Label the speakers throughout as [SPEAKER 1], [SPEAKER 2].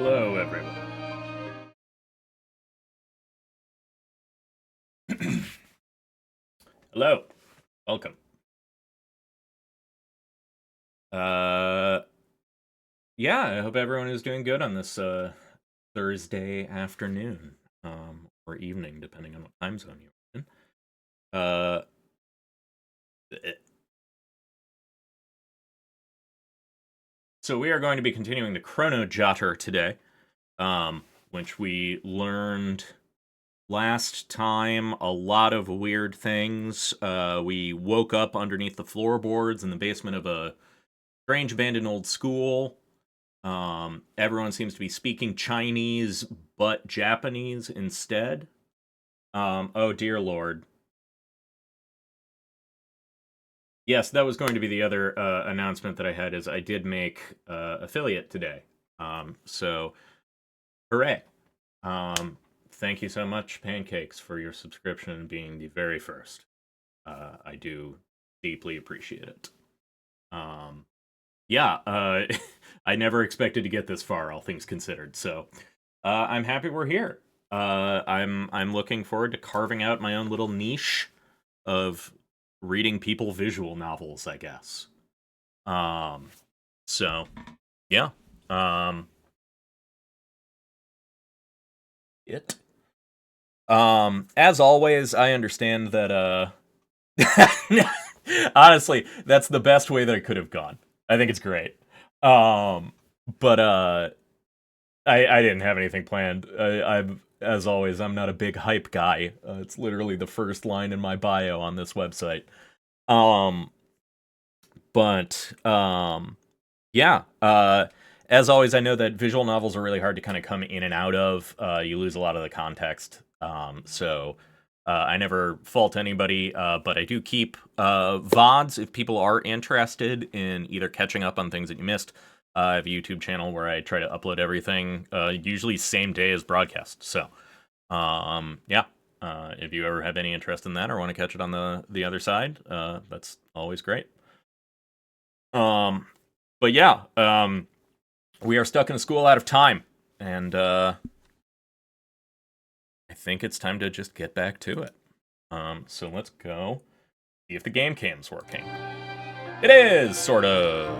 [SPEAKER 1] Hello, everyone. Hello. Welcome. Yeah, I hope everyone is doing good on this Thursday afternoon, or evening, depending on what time zone you're in. Uh, so we are going to be continuing the Chrono Jotter today, which we learned last time a lot of weird things. We woke up underneath the floorboards in the basement of a strange abandoned old school. Everyone seems to be speaking Chinese, but Japanese instead. Oh dear lord. Yes, that was going to be the other announcement that I had, is I did make affiliate today. So, hooray. Thank you so much, Pancakes, for your subscription being the very first. I do deeply appreciate it. Yeah, I never expected to get this far, all things considered. So, I'm happy we're here. I'm looking forward to carving out my own little niche of reading people visual novels, I guess. So, yeah. It. As always, I understand that, honestly, that's the best way that it could have gone. I think it's great. But I didn't have anything planned. I'm, as always, I'm not a big hype guy. It's literally the first line in my bio on this website. But yeah. As always, I know that visual novels are really hard to kind of come in and out of. You lose a lot of the context. So I never fault anybody, but I do keep VODs if people are interested in either catching up on things that you missed. I have a YouTube channel where I try to upload everything, usually same day as broadcast. So, yeah, if you ever have any interest in that or want to catch it on the other side, that's always great. But yeah, we are stuck in a school out of time, and I think it's time to just get back to it. So let's go see if the game cam's working. It is, sort of.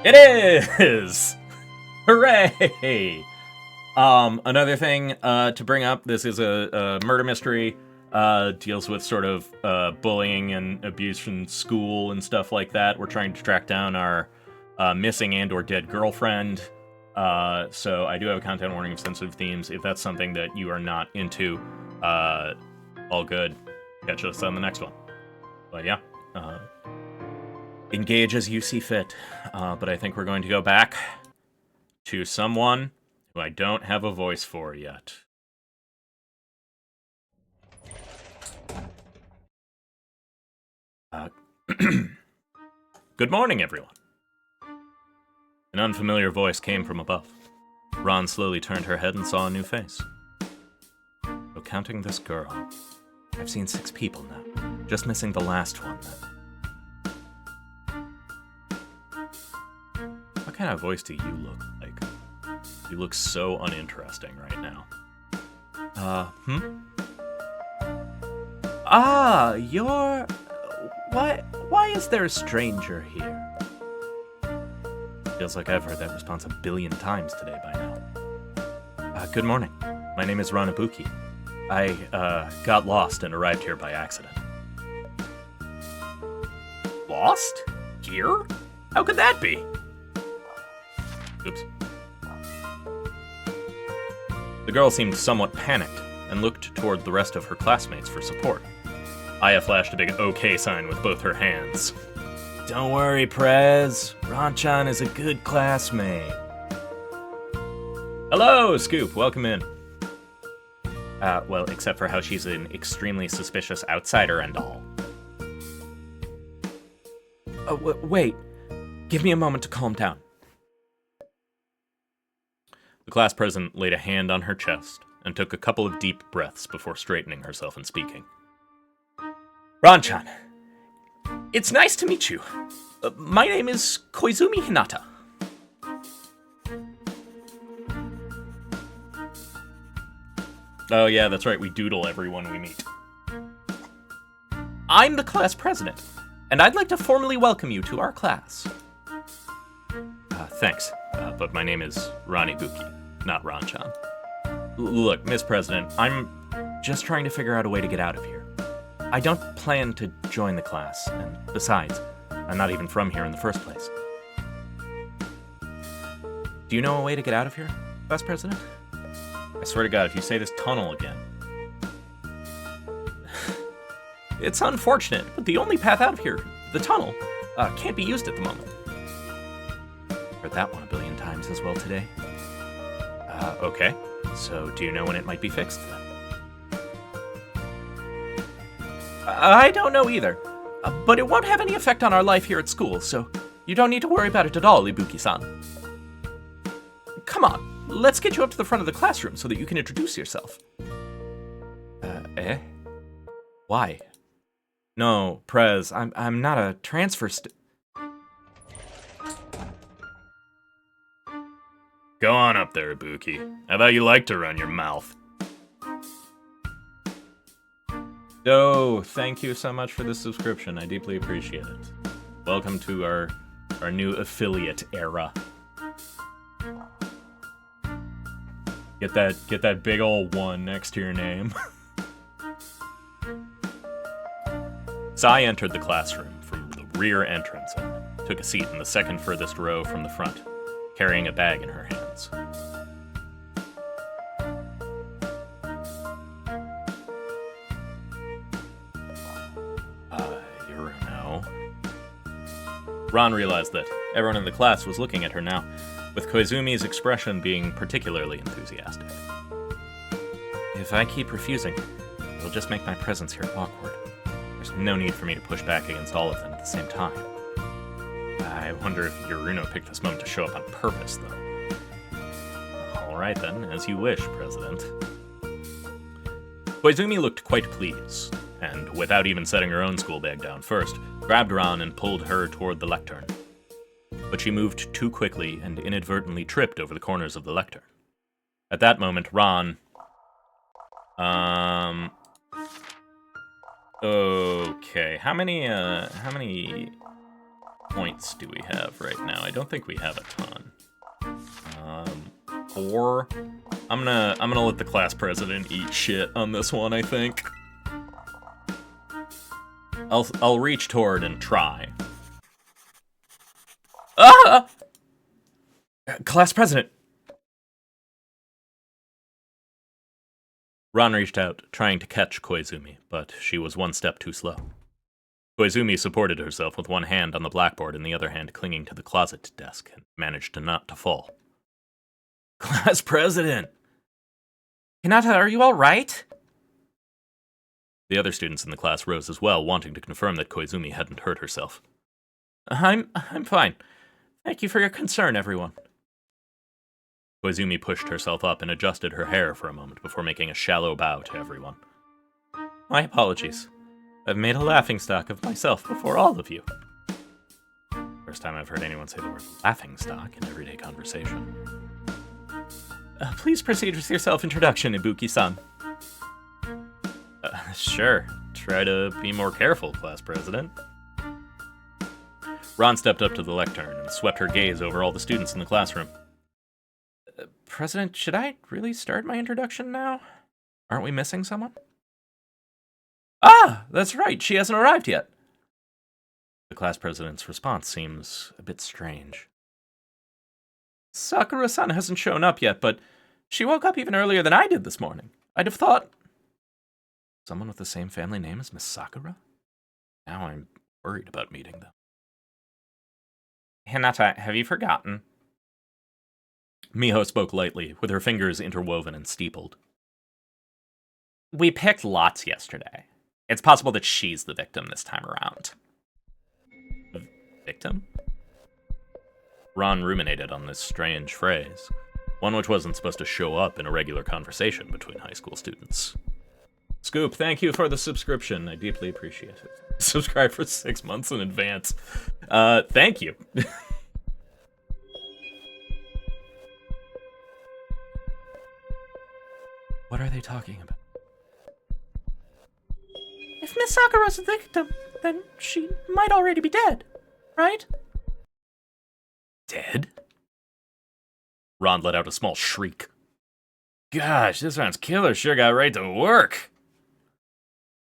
[SPEAKER 1] It is! Hooray! Another thing to bring up, this is a murder mystery. Deals with sort of bullying and abuse from school and stuff like that. We're trying to track down our missing and or dead girlfriend. So I do have a content warning of sensitive themes. If that's something that you are not into, all good. Catch us on the next one. But yeah, engage as you see fit. But I think we're going to go back to someone who I don't have a voice for yet. Good morning, everyone. An unfamiliar voice came from above. Ron slowly turned her head and saw a new face. So counting this girl, I've seen 6 people now, just missing the last one. What kind of voice do you look like? You look so uninteresting right now. Ah, you're... Why is there a stranger here? Feels like I've heard that response a billion times today by now. Good morning. My name is Ranabuki. I, got lost and arrived here by accident. Lost? Here? How could that be? Oops. The girl seemed somewhat panicked and looked toward the rest of her classmates for support. Aya flashed a big OK sign with both her hands. Don't worry, Prez. Ranchan is a good classmate. Hello, Scoop. Welcome in. Well, except for how she's an extremely suspicious outsider and all. Oh, wait. Give me a moment to calm down. The class president laid a hand on her chest and took a couple of deep breaths before straightening herself and speaking. Ranchan, It's nice to meet you. My name is Koizumi Hinata. Oh yeah, that's right, we doodle everyone we meet. I'm the class president, and I'd like to formally welcome you to our class. Thanks, but my name is Ron Ibuki, not Ron-chan. Look, Miss President, I'm just trying to figure out a way to get out of here. I don't plan to join the class, and besides, I'm not even from here in the first place. Do you know a way to get out of here, Class President? I swear to God, if you say this tunnel again. It's unfortunate, but the only path out of here, the tunnel, can't be used at the moment. Heard that one a billion times as well today. Okay. So, do you know when it might be fixed, then? I don't know either, but it won't have any effect on our life here at school, so you don't need to worry about it at all, Ibuki-san. Come on, let's get you up to the front of the classroom so that you can introduce yourself. Why? No, Prez, I'm not a transfer Go on up there, Ibuki. I thought you liked to run your mouth. Oh, thank you so much for the subscription. I deeply appreciate it. Welcome to our new affiliate era. Get that big old one next to your name. So I entered the classroom from the rear entrance and took a seat in the second furthest row from the front, carrying a bag in her hands. Ron realized that everyone in the class was looking at her now, with Koizumi's expression being particularly enthusiastic. If I keep refusing, it'll just make my presence here awkward. There's no need for me to push back against all of them at the same time. I wonder if Yoruno picked this moment to show up on purpose, though. Alright then, as you wish, President. Koizumi looked quite pleased, and without even setting her own school bag down first, grabbed Ron and pulled her toward the lectern. But she moved too quickly and inadvertently tripped over the corners of the lectern. At that moment, Ron... Okay, how many points do we have right now? I don't think we have a ton. 4. I'm gonna let the class president eat shit on this one, I think. I'll reach toward and try. Ah! Class president! Ron reached out, trying to catch Koizumi, but she was one step too slow. Koizumi supported herself with one hand on the blackboard and the other hand clinging to the closet desk, and managed not to fall. Class president! Hinata, are you all right? The other students in the class rose as well, wanting to confirm that Koizumi hadn't hurt herself. I'm fine. Thank you for your concern, everyone. Koizumi pushed herself up and adjusted her hair for a moment before making a shallow bow to everyone. My apologies. I've made a laughingstock of myself before all of you. First time I've heard anyone say the word laughingstock in everyday conversation. Please proceed with your self-introduction, Ibuki-san. Sure. Try to be more careful, class president. Ron stepped up to the lectern and swept her gaze over all the students in the classroom. President, should I really start my introduction now? Aren't we missing someone? Ah, that's right, she hasn't arrived yet. The class president's response seems a bit strange. Sakura-san hasn't shown up yet, but she woke up even earlier than I did this morning. I'd have thought... Someone with the same family name as Miss Sakura? Now I'm worried about meeting them. Hinata, have you forgotten? Miho spoke lightly, with her fingers interwoven and steepled. We picked lots yesterday. It's possible that she's the victim this time around. Victim? Ron ruminated on this strange phrase, one which wasn't supposed to show up in a regular conversation between high school students. Scoop, thank you for the subscription. I deeply appreciate it. Subscribe for 6 months in advance. Thank you. What are they talking about?
[SPEAKER 2] If Miss Sakura's a victim, then she might already be dead, right?
[SPEAKER 1] Dead? Ron let out a small shriek. Gosh, this round's killer sure got right to work.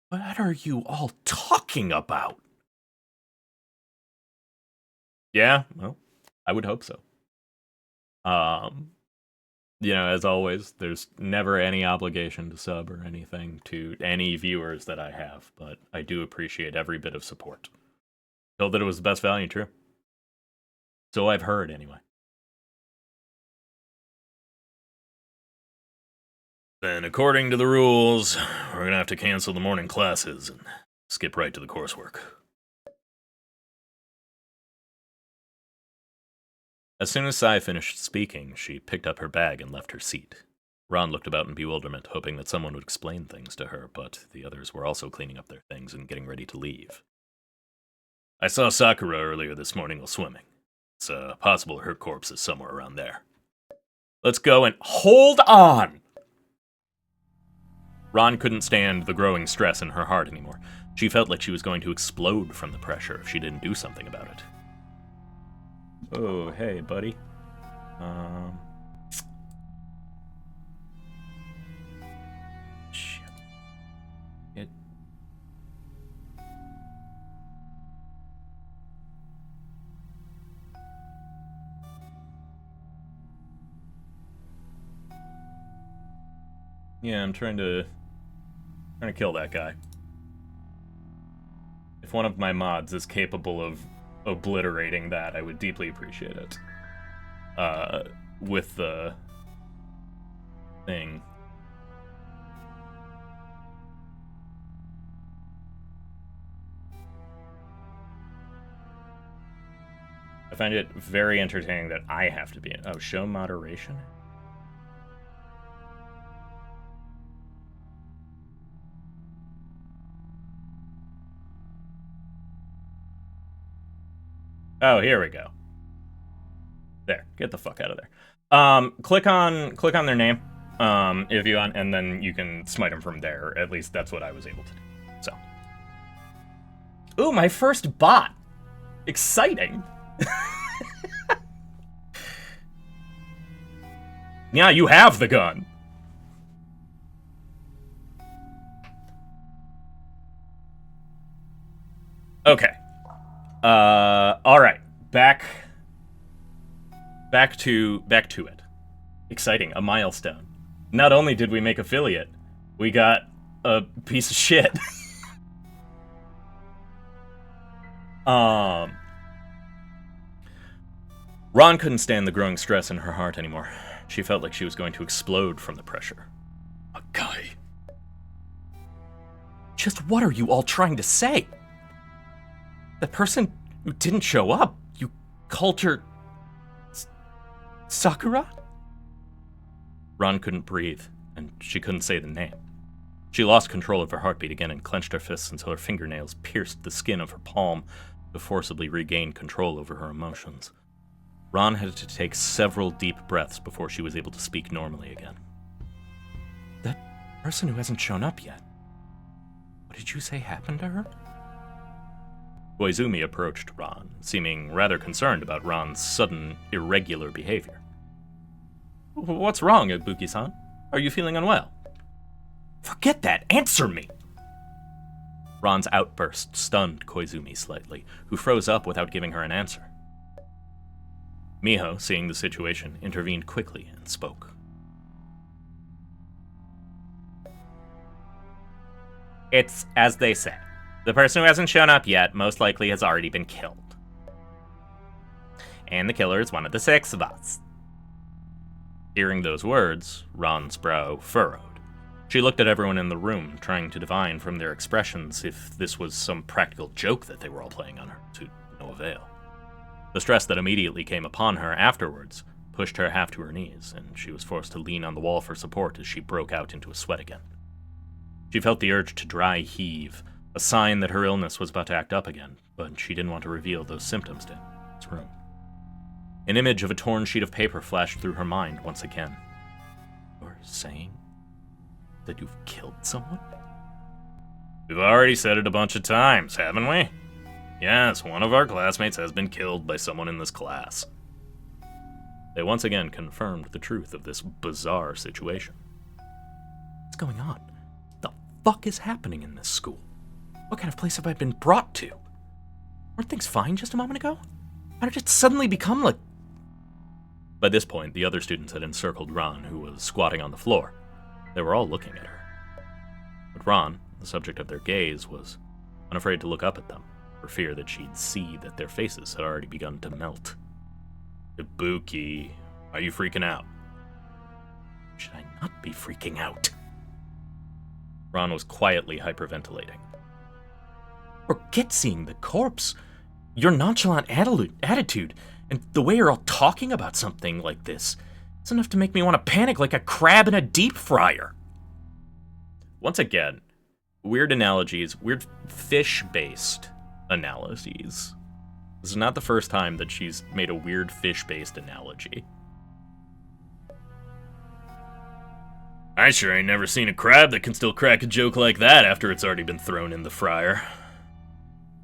[SPEAKER 1] What are you all talking about? Yeah, well, I would hope so. As always, there's never any obligation to sub or anything to any viewers that I have, but I do appreciate every bit of support. Told that it was the best value, true. So I've heard, anyway. Then, according to the rules, we're gonna have to cancel the morning classes and skip right to the coursework. As soon as Sai finished speaking, she picked up her bag and left her seat. Ron looked about in bewilderment, hoping that someone would explain things to her, but the others were also cleaning up their things and getting ready to leave. I saw Sakura earlier this morning while swimming. It's possible her corpse is somewhere around there. Let's go and hold on! Ron couldn't stand the growing stress in her heart anymore. She felt like she was going to explode from the pressure if she didn't do something about it. Oh, hey, buddy. Shit. Yeah, I'm trying to kill that guy. If one of my mods is capable of obliterating that, I would deeply appreciate it. With the thing. I find it very entertaining that I have to be in. Oh, show moderation? Oh, here we go. There, get the fuck out of there. Click on their name, if you want, and then you can smite them from there. At least that's what I was able to do. So, ooh, my first bot. Exciting. Yeah, you have the gun. Okay. All right. Back to it. Exciting, a milestone. Not only did we make affiliate, we got a piece of shit. Ron couldn't stand the growing stress in her heart anymore. She felt like she was going to explode from the pressure. A guy. Just what are you all trying to say? The person who didn't show up, you called her Sakura? Ron couldn't breathe, and she couldn't say the name. She lost control of her heartbeat again and clenched her fists until her fingernails pierced the skin of her palm to forcibly regain control over her emotions. Ron had to take several deep breaths before she was able to speak normally again. That person who hasn't shown up yet. What did you say happened to her? Koizumi approached Ron, seeming rather concerned about Ron's sudden, irregular behavior. What's wrong, Ibuki-san? Are you feeling unwell? Forget that! Answer me! Ron's outburst stunned Koizumi slightly, who froze up without giving her an answer. Miho, seeing the situation, intervened quickly and spoke. It's as they say. The person who hasn't shown up yet most likely has already been killed. And the killer is one of the 6 of us. Hearing those words, Ron's brow furrowed. She looked at everyone in the room, trying to divine from their expressions if this was some practical joke that they were all playing on her, to no avail. The stress that immediately came upon her afterwards pushed her half to her knees, and she was forced to lean on the wall for support as she broke out into a sweat again. She felt the urge to dry heave, a sign that her illness was about to act up again, but she didn't want to reveal those symptoms to this room. An image of a torn sheet of paper flashed through her mind once again. You're saying that you've killed someone? We've already said it a bunch of times, haven't we? Yes, one of our classmates has been killed by someone in this class. They once again confirmed the truth of this bizarre situation. What's going on? What the fuck is happening in this school? What kind of place have I been brought to? Weren't things fine just a moment ago? How did it suddenly become like... By this point, the other students had encircled Ron, who was squatting on the floor. They were all looking at her. But Ron, the subject of their gaze, was unafraid to look up at them, for fear that she'd see that their faces had already begun to melt. Ibuki, are you freaking out? Should I not be freaking out? Ron was quietly hyperventilating. Forget seeing the corpse. Your nonchalant attitude and the way you're all talking about something like this is enough to make me want to panic like a crab in a deep fryer. Once again, weird analogies, weird fish-based analogies. This is not the first time that she's made a weird fish-based analogy. I sure ain't never seen a crab that can still crack a joke like that after it's already been thrown in the fryer.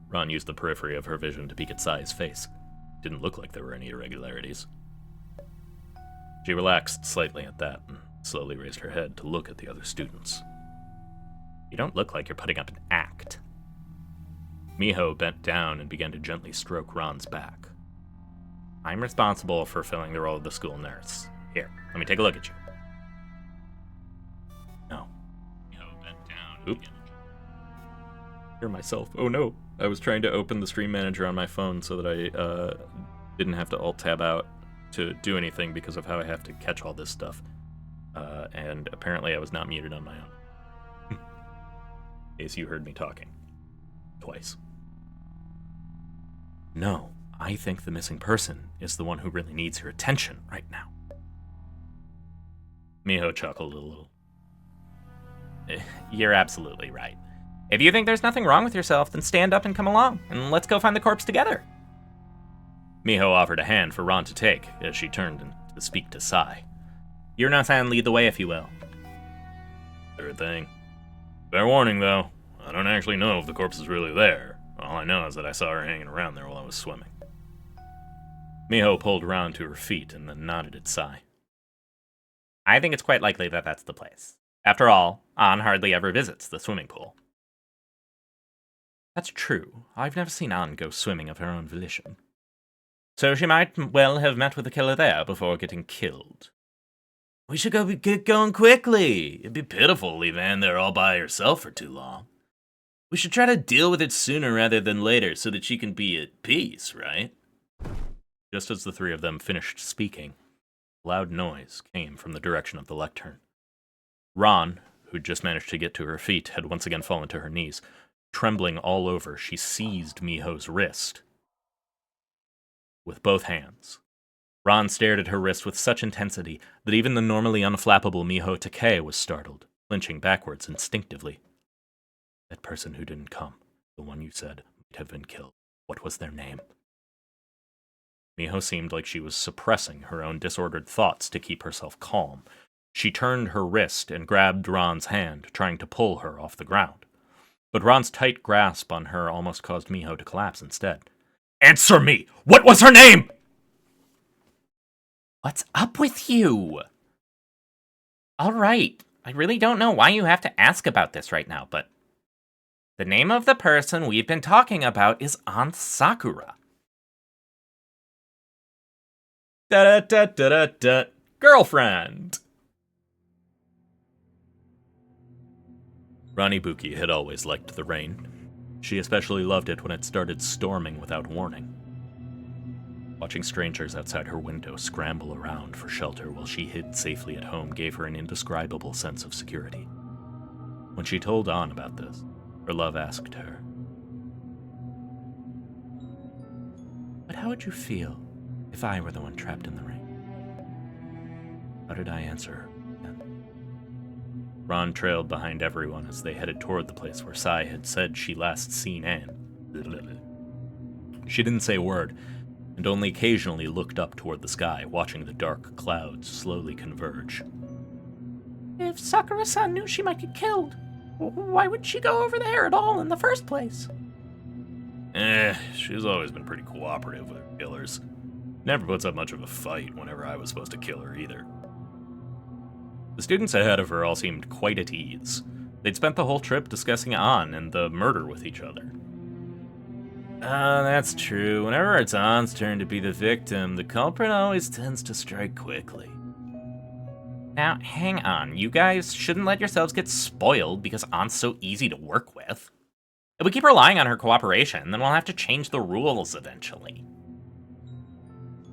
[SPEAKER 1] Ron used the periphery of her vision to peek at Sai's face. Didn't look like there were any irregularities. She relaxed slightly at that and slowly raised her head to look at the other students. You don't look like you're putting up an act. Miho bent down and began to gently stroke Ron's back. I'm responsible for filling the role of the school nurse. Here, let me take a look at you. No. Miho bent down and began to hear myself. Oh no. I was trying to open the stream manager on my phone so that I didn't have to alt-tab out to do anything because of how I have to catch all this stuff. And apparently I was not muted on my own. In case you heard me talking. Twice. No, I think the missing person is the one who really needs your attention right now. Miho chuckled a little. You're absolutely right. If you think there's nothing wrong with yourself, then stand up and come along, and let's go find the corpse together. Miho offered a hand for Ron to take as she turned to speak to Sai. Yurina-san, lead the way, if you will. Sure thing. Fair warning, though. I don't actually know if the corpse is really there. All I know is that I saw her hanging around there while I was swimming. Miho pulled Ron to her feet and then nodded at Sai. I think it's quite likely that that's the place. After all, An hardly ever visits the swimming pool. That's true. I've never seen An go swimming of her own volition. So she might well have met with the killer there before getting killed. We should get going quickly. It'd be pitiful to leave Anne there all by herself for too long. We should try to deal with it sooner rather than later so that she can be at peace, right? Just as the three of them finished speaking, a loud noise came from the direction of the lectern. Ron, who'd just managed to get to her feet, had once again fallen to her knees. Trembling all over, she seized Miho's wrist with both hands. Ron stared at her wrist with such intensity that even the normally unflappable Miho Takei was startled, flinching backwards instinctively. That person who didn't come, the one you said might have been killed. What was their name? Miho seemed like she was suppressing her own disordered thoughts to keep herself calm. She turned her wrist and grabbed Ron's hand, trying to pull her off the ground. But Ron's tight grasp on her almost caused Miho to collapse instead. Answer me! What was her name? What's up with you? All right, I really don't know why you have to ask about this right now, but the name of the person we've been talking about is Aunt Sakura. Da-da-da-da-da-da. Girlfriend! Ranibuki had always liked the rain. She especially loved it when it started storming without warning. Watching strangers outside her window scramble around for shelter while she hid safely at home gave her an indescribable sense of security. When she told An about this, her love asked her, "But how would you feel if I were the one trapped in the rain?" How did I answer her then? Ron trailed behind everyone as they headed toward the place where Sai had said she last seen Anne. She didn't say a word, and only occasionally looked up toward the sky, watching the dark clouds slowly converge.
[SPEAKER 2] If Sakura-san knew she might get killed, why would she go over there at all in the first place?
[SPEAKER 1] She's always been pretty cooperative with her killers. Never puts up much of a fight whenever I was supposed to kill her either. The students ahead of her all seemed quite at ease. They'd spent the whole trip discussing An and the murder with each other. That's true. Whenever it's An's turn to be the victim, the culprit always tends to strike quickly. Now, hang on. You guys shouldn't let yourselves get spoiled because An's so easy to work with. If we keep relying on her cooperation, then we'll have to change the rules eventually.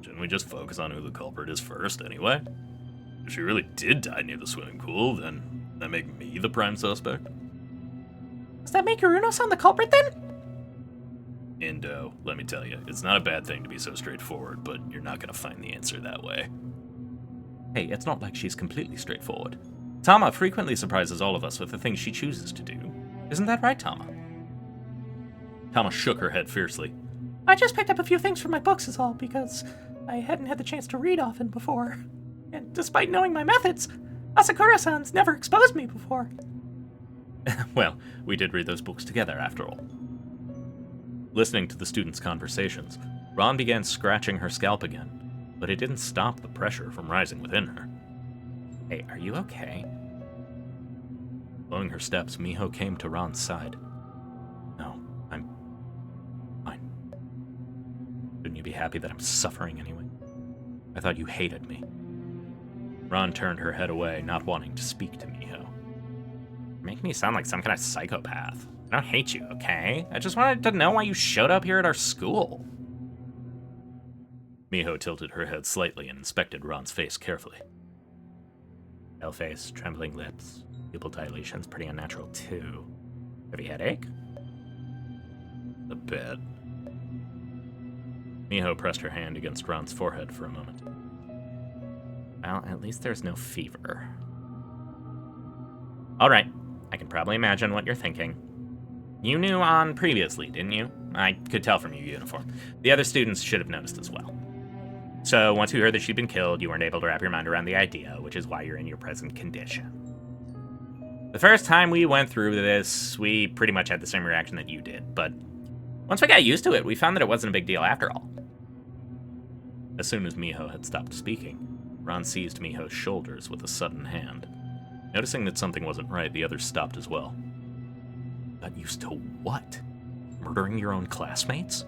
[SPEAKER 1] Shouldn't we just focus on who the culprit is first, anyway? If she really did die near the swimming pool, then that make me the prime suspect?
[SPEAKER 2] Does that make Uruno-san the culprit, then?
[SPEAKER 1] Indo, let me tell you, it's not a bad thing to be so straightforward, but you're not gonna find the answer that way. Hey, it's not like she's completely straightforward. Tama frequently surprises all of us with the things she chooses to do. Isn't that right, Tama? Tama shook her head fiercely.
[SPEAKER 2] I just picked up a few things from my books is all, because I hadn't had the chance to read often before. And despite knowing my methods, Asakura-san's never exposed me before.
[SPEAKER 1] Well, we did read those books together, after all. Listening to the students' conversations, Ron began scratching her scalp again, but it didn't stop the pressure from rising within her. Hey, are you okay? Slowing her steps, Miho came to Ron's side. No, I'm fine. Shouldn't you be happy that I'm suffering anyway? I thought you hated me. Ron turned her head away, not wanting to speak to Miho. You make me sound like some kind of psychopath. I don't hate you, okay? I just wanted to know why you showed up here at our school. Miho tilted her head slightly and inspected Ron's face carefully. Pale face, trembling lips, pupil dilation's pretty unnatural too. Have you headache? A bit. Miho pressed her hand against Ron's forehead for a moment. Well, at least there's no fever. Alright, I can probably imagine what you're thinking. You knew An previously, didn't you? I could tell from your uniform. The other students should have noticed as well. So, once you heard that she'd been killed, you weren't able to wrap your mind around the idea, which is why you're in your present condition. The first time we went through this, we pretty much had the same reaction that you did, but once we got used to it, we found that it wasn't a big deal after all. As soon as Miho had stopped speaking, Ron seized Miho's shoulders with a sudden hand. Noticing that something wasn't right, the others stopped as well. Got used to what? Murdering your own classmates?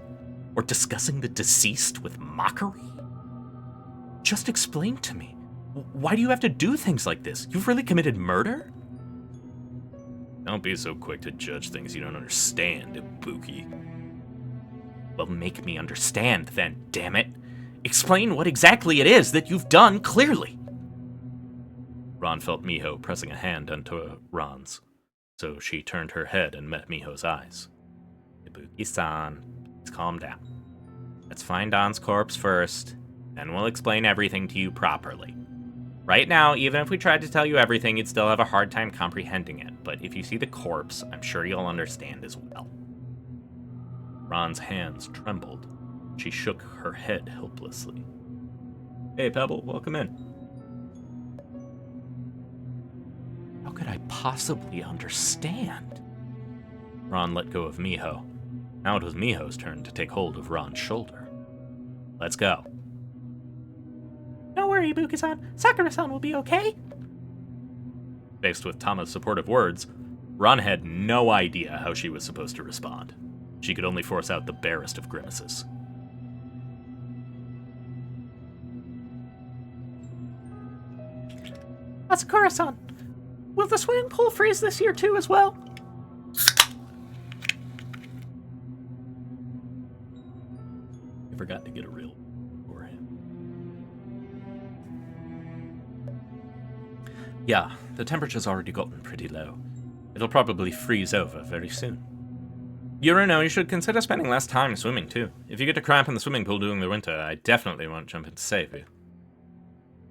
[SPEAKER 1] Or discussing the deceased with mockery? Just explain to me. Why do you have to do things like this? You've really committed murder? Don't be so quick to judge things you don't understand, Ibuki. Well, make me understand then, damn it. Explain what exactly it is that you've done clearly. Ron felt Miho pressing a hand onto Ron's, so she turned her head and met Miho's eyes. Ibuki-san, please calm down. Let's find An's corpse first, then we'll explain everything to you properly. Right now, even if we tried to tell you everything, you'd still have a hard time comprehending it, but if you see the corpse, I'm sure you'll understand as well. Ron's hands trembled. She shook her head helplessly. Hey, Pebble, welcome in. How could I possibly understand? Ron let go of Miho. Now it was Miho's turn to take hold of Ron's shoulder. Let's go.
[SPEAKER 2] Don't worry, Ibuki-san. Sakura-san will be okay.
[SPEAKER 1] Faced with Tama's supportive words, Ron had no idea how she was supposed to respond. She could only force out the barest of grimaces.
[SPEAKER 2] Asakura-san, will the swimming pool freeze this year too as well?
[SPEAKER 1] I forgot to get a real for him. Yeah, the temperature's already gotten pretty low. It'll probably freeze over very soon. Yuruno, you should consider spending less time swimming too. If you get a cramp in the swimming pool during the winter, I definitely won't jump in to save you.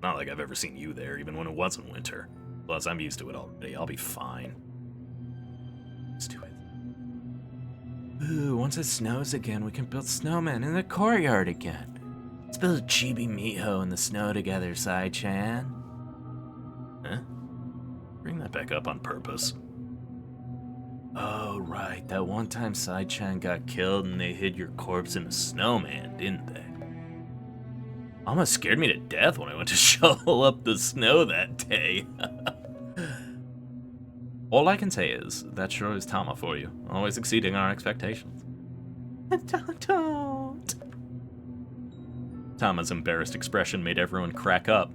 [SPEAKER 1] Not like I've ever seen you there, even when it wasn't winter. Plus, I'm used to it already. I'll be fine. Used to it. Ooh, once it snows again, we can build snowmen in the courtyard again. Let's build a chibi Miho in the snow together, Sai-chan. Huh? Bring that back up on purpose. Oh, right. That one time Sai-chan got killed and they hid your corpse in a snowman, didn't they? Almost scared me to death when I went to shovel up the snow that day. All I can say is, that sure is Tama for you. Always exceeding our expectations.
[SPEAKER 2] Don't.
[SPEAKER 1] Tama's embarrassed expression made everyone crack up.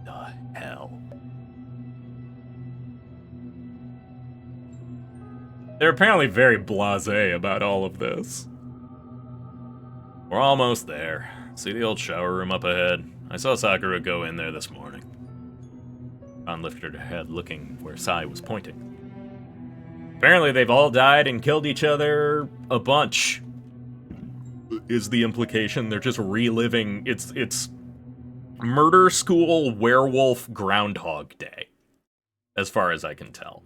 [SPEAKER 1] The hell? They're apparently very blasé about all of this. We're almost there. See the old shower room up ahead? I saw Sakura go in there this morning. Ron lifted her head, looking where Sai was pointing. Apparently they've all died and killed each other a bunch. Is the implication. They're just reliving. It's murder school werewolf Groundhog Day, as far as I can tell.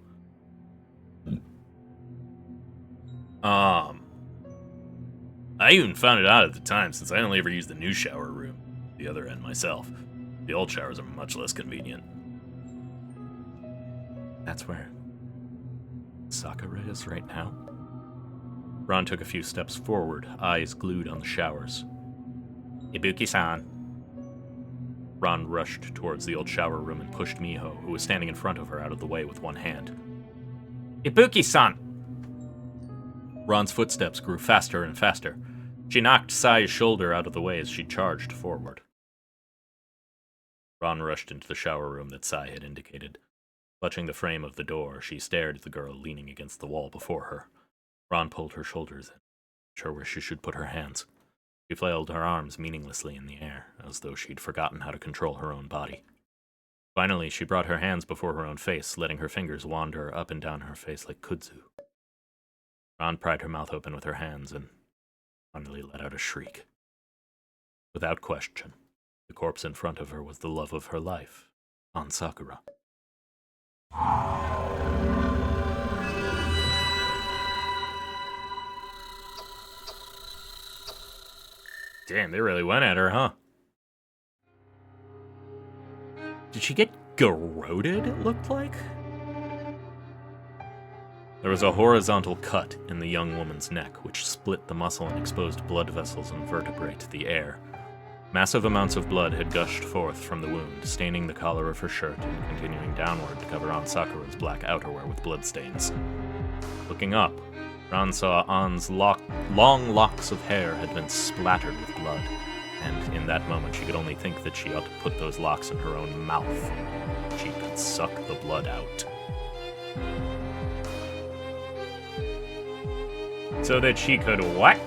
[SPEAKER 1] I even found it out at the time, since I only ever used the new shower room, the other end myself. The old showers are much less convenient. That's where Sakura is right now? Ron took a few steps forward, eyes glued on the showers. Ibuki-san. Ron rushed towards the old shower room and pushed Miho, who was standing in front of her, out of the way with one hand. Ibuki-san! Ron's footsteps grew faster and faster. She knocked Sai's shoulder out of the way as she charged forward. Ron rushed into the shower room that Sai had indicated. Clutching the frame of the door, she stared at the girl leaning against the wall before her. Ron pulled her shoulders in, sure where she should put her hands. She flailed her arms meaninglessly in the air, as though she'd forgotten how to control her own body. Finally, she brought her hands before her own face, letting her fingers wander up and down her face like kudzu. Ron pried her mouth open with her hands and finally let out a shriek. Without question, the corpse in front of her was the love of her life, Aunt Sakura. Damn, they really went at her, huh? Did she get garroted, it looked like? There was a horizontal cut in the young woman's neck, which split the muscle and exposed blood vessels and vertebrae to the air. Massive amounts of blood had gushed forth from the wound, staining the collar of her shirt and continuing downward to cover Aunt Sakura's black outerwear with bloodstains. Looking up, Ron saw Ann's long locks of hair had been splattered with blood, and in that moment she could only think that she ought to put those locks in her own mouth. She could suck the blood out. So that she could what?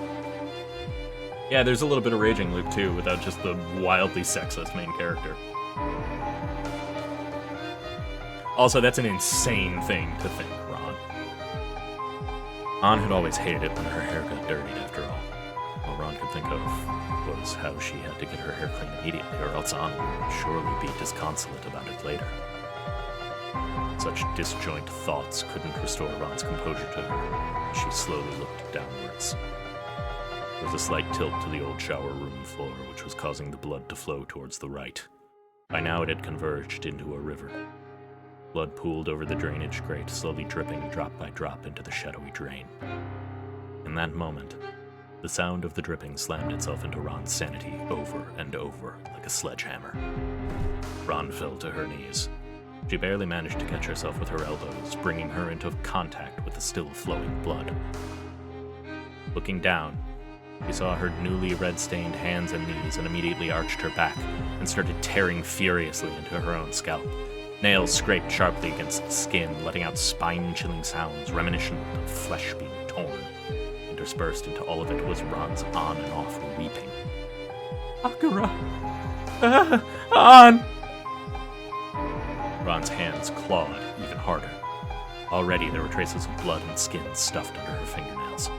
[SPEAKER 1] Yeah, there's a little bit of Raging Luke, too, without just the wildly sexist main character. Also, that's an insane thing to think, Ron. Ann had always hated it when her hair got dirtied, after all. All Ron could think of was how she had to get her hair clean immediately, or else Ann would surely be disconsolate about it later. Such disjoint thoughts couldn't restore Ron's composure to her. She slowly looked downwards. There was a slight tilt to the old shower room floor, which was causing the blood to flow towards the right. By now it had converged into a river. Blood pooled over the drainage grate, slowly dripping drop by drop into the shadowy drain. In that moment, the sound of the dripping slammed itself into Ron's sanity over and over like a sledgehammer. Ron fell to her knees. She barely managed to catch herself with her elbows, bringing her into contact with the still flowing blood. Looking down, she saw her newly red-stained hands and knees and immediately arched her back and started tearing furiously into her own scalp. Nails scraped sharply against the skin, letting out spine-chilling sounds reminiscent of flesh being torn. Interspersed into all of it was Ron's on and off weeping. Sakura! Ann! Ron's hands clawed even harder. Already there were traces of blood and skin stuffed under her fingernails.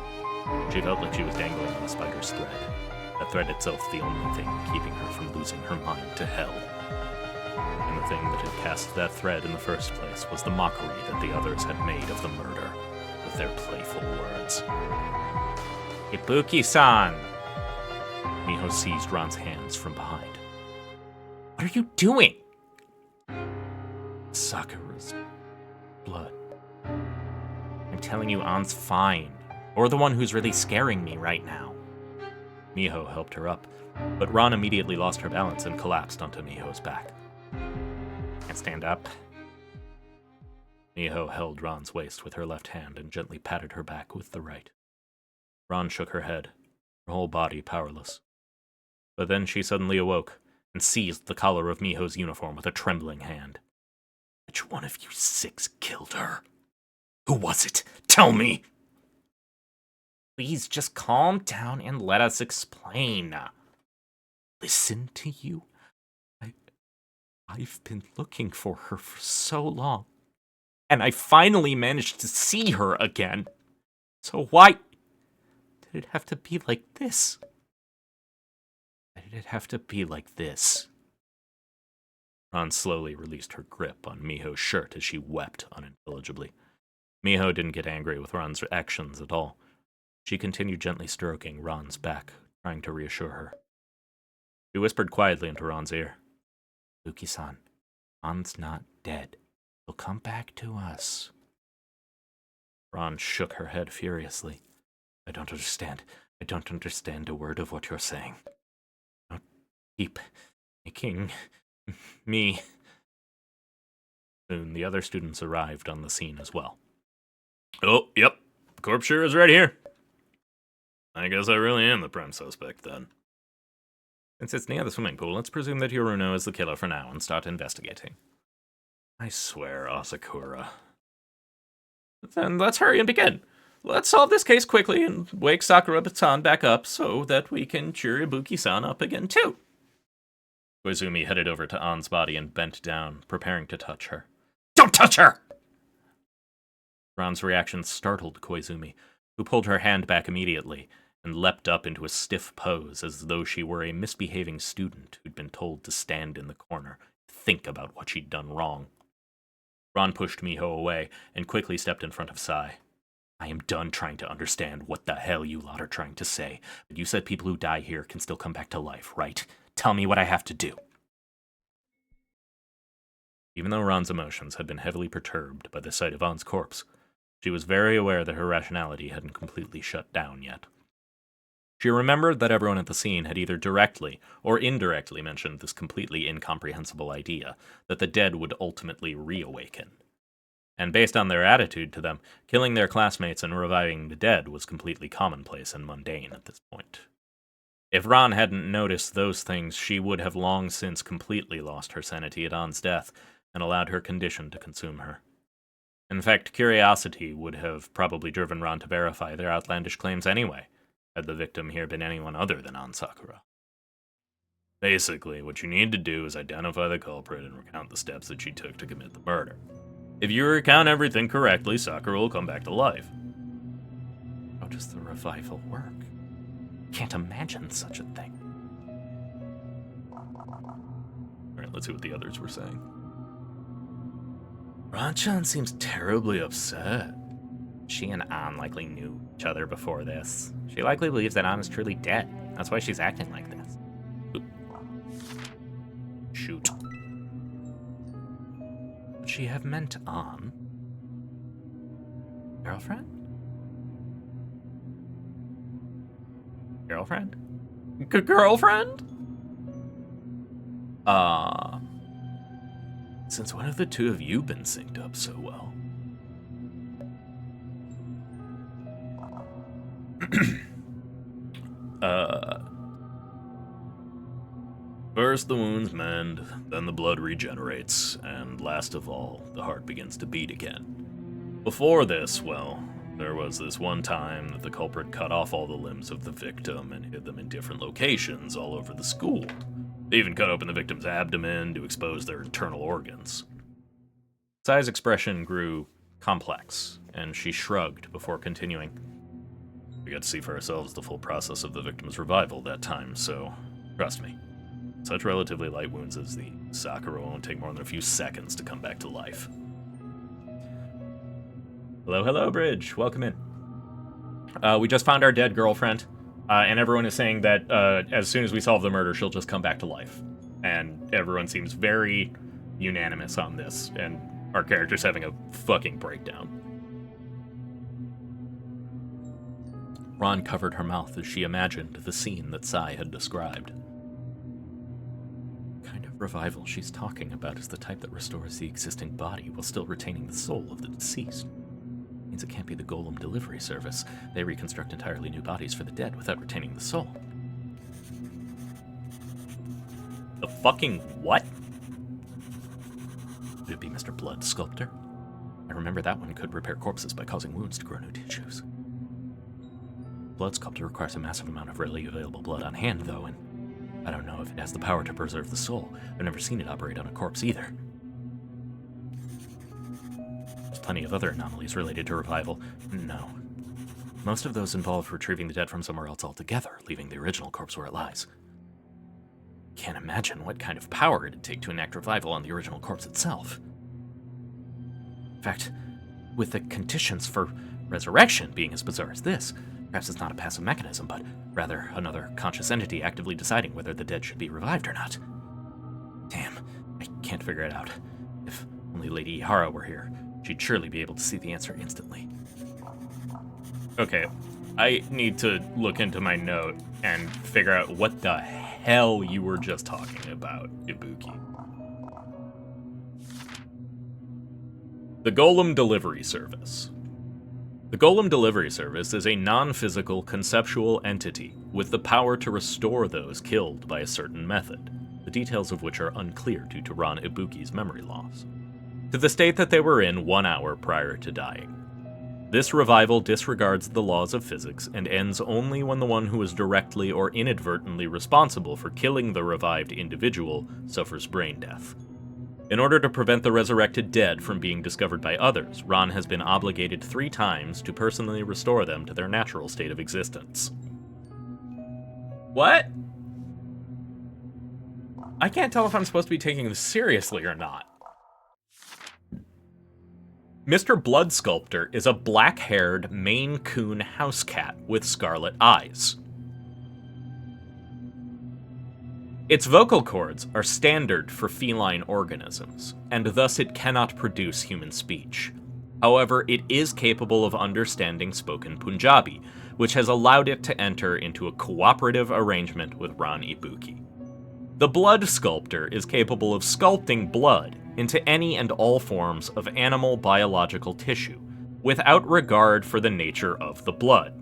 [SPEAKER 1] She felt like she was dangling on a spider's thread. That thread itself the only thing keeping her from losing her mind to hell. And the thing that had cast that thread in the first place was the mockery that the others had made of the murder with their playful words. Ibuki-san! Miho seized Ron's hands from behind. What are you doing? Sakura's blood. I'm telling you, An's fine. You're the one who's really scaring me right now. Miho helped her up, but Ron immediately lost her balance and collapsed onto Miho's back. Can't stand up. Miho held Ron's waist with her left hand and gently patted her back with the right. Ron shook her head, her whole body powerless. But then she suddenly awoke and seized the collar of Miho's uniform with a trembling hand. Which one of you six killed her? Who was it? Tell me! Please just calm down and let us explain. Listen to you? I've been looking for her for so long, and I finally managed to see her again. So why did it have to be like this? Why did it have to be like this? Ron slowly released her grip on Miho's shirt as she wept unintelligibly. Miho didn't get angry with Ron's actions at all. She continued gently stroking Ron's back, trying to reassure her. She whispered quietly into Ron's ear. Yuki-san, An's not dead. He'll come back to us. Ron shook her head furiously. I don't understand. I don't understand a word of what you're saying. Don't keep making me. Soon the other students arrived on the scene as well. Oh, yep. Corpse sure is right here. I guess I really am the prime suspect, then. Since it's near the swimming pool, let's presume that Hiruno is the killer for now and start investigating. I swear, Asakura. Then let's hurry and begin. Let's solve this case quickly and wake Sakura-san back up so that we can cheer Ibuki-san up again, too. Koizumi headed over to An's body and bent down, preparing to touch her. Don't touch her! Ron's reaction startled Koizumi, who pulled her hand back immediately and leapt up into a stiff pose as though she were a misbehaving student who'd been told to stand in the corner, think about what she'd done wrong. Ron pushed Miho away and quickly stepped in front of Sai. I am done trying to understand what the hell you lot are trying to say, but you said people who die here can still come back to life, right? Tell me what I have to do. Even though Ron's emotions had been heavily perturbed by the sight of An's corpse, she was very aware that her rationality hadn't completely shut down yet. She remembered that everyone at the scene had either directly or indirectly mentioned this completely incomprehensible idea that the dead would ultimately reawaken. And based on their attitude to them, killing their classmates and reviving the dead was completely commonplace and mundane at this point. If Ron hadn't noticed those things, she would have long since completely lost her sanity at An's death and allowed her condition to consume her. In fact, curiosity would have probably driven Ron to verify their outlandish claims anyway, had the victim here been anyone other than An Sakura. Basically, what you need to do is identify the culprit and recount the steps that she took to commit the murder. If you recount everything correctly, Sakura will come back to life. How does the revival work? Can't imagine such a thing. Alright, let's see what the others were saying. Ran-chan seems terribly upset. She and An likely knew each other before this. She likely believes that An is truly dead. That's why she's acting like this. Shoot. Would she have meant An? Girlfriend? Girlfriend? Girlfriend? Since when have the two of you been synced up so well? First the wounds mend, then the blood regenerates, and last of all, the heart begins to beat again. Before this, well, there was this one time that the culprit cut off all the limbs of the victim and hid them in different locations all over the school. They even cut open the victim's abdomen to expose their internal organs. Sai's expression grew complex, and she shrugged before continuing. We got to see for ourselves the full process of the victim's revival that time, so trust me. Such relatively light wounds as the Sakura won't take more than a few seconds to come back to life. Hello, hello, Bridge. Welcome in. We just found our dead girlfriend, and everyone is saying that as soon as we solve the murder, she'll just come back to life. And everyone seems very unanimous on this, and our character's having a fucking breakdown. Ron covered her mouth as she imagined the scene that Sai had described. The kind of revival she's talking about is the type that restores the existing body while still retaining the soul of the deceased. Means it can't be the Golem delivery service. They reconstruct entirely new bodies for the dead without retaining the soul. The fucking what? Could it be Mr. Blood-Sculptor? I remember that one could repair corpses by causing wounds to grow new tissues. Blood-Sculptor requires a massive amount of readily available blood on hand, though, and I don't know if it has the power to preserve the soul. I've never seen it operate on a corpse either. There's plenty of other anomalies related to revival. No. Most of those involve retrieving the dead from somewhere else altogether, leaving the original corpse where it lies. Can't imagine what kind of power it'd take to enact revival on the original corpse itself. In fact, with the conditions for resurrection being as bizarre as this, perhaps it's not a passive mechanism, but rather another conscious entity actively deciding whether the dead should be revived or not. Damn, I can't figure it out. If only Lady Ihara were here, she'd surely be able to see the answer instantly. Okay, I need to look into my note and figure out what the hell you were just talking about, Ibuki. The Golem Delivery Service. The Golem Delivery Service is a non-physical conceptual entity with the power to restore those killed by a certain method, the details of which are unclear due to Ron Ibuki's memory loss, to the state that they were in 1 hour prior to dying. This revival disregards the laws of physics and ends only when the one who is directly or inadvertently responsible for killing the revived individual suffers brain death. In order to prevent the resurrected dead from being discovered by others, Ron has been obligated 3 times to personally restore them to their natural state of existence. What? I can't tell if I'm supposed to be taking this seriously or not. Mr. Blood-Sculptor is a black-haired Maine Coon house cat with scarlet eyes. Its vocal cords are standard for feline organisms, and thus it cannot produce human speech. However, it is capable of understanding spoken Punjabi, which has allowed it to enter into a cooperative arrangement with Ron Ibuki. The Blood-Sculptor is capable of sculpting blood into any and all forms of animal biological tissue, without regard for the nature of the blood,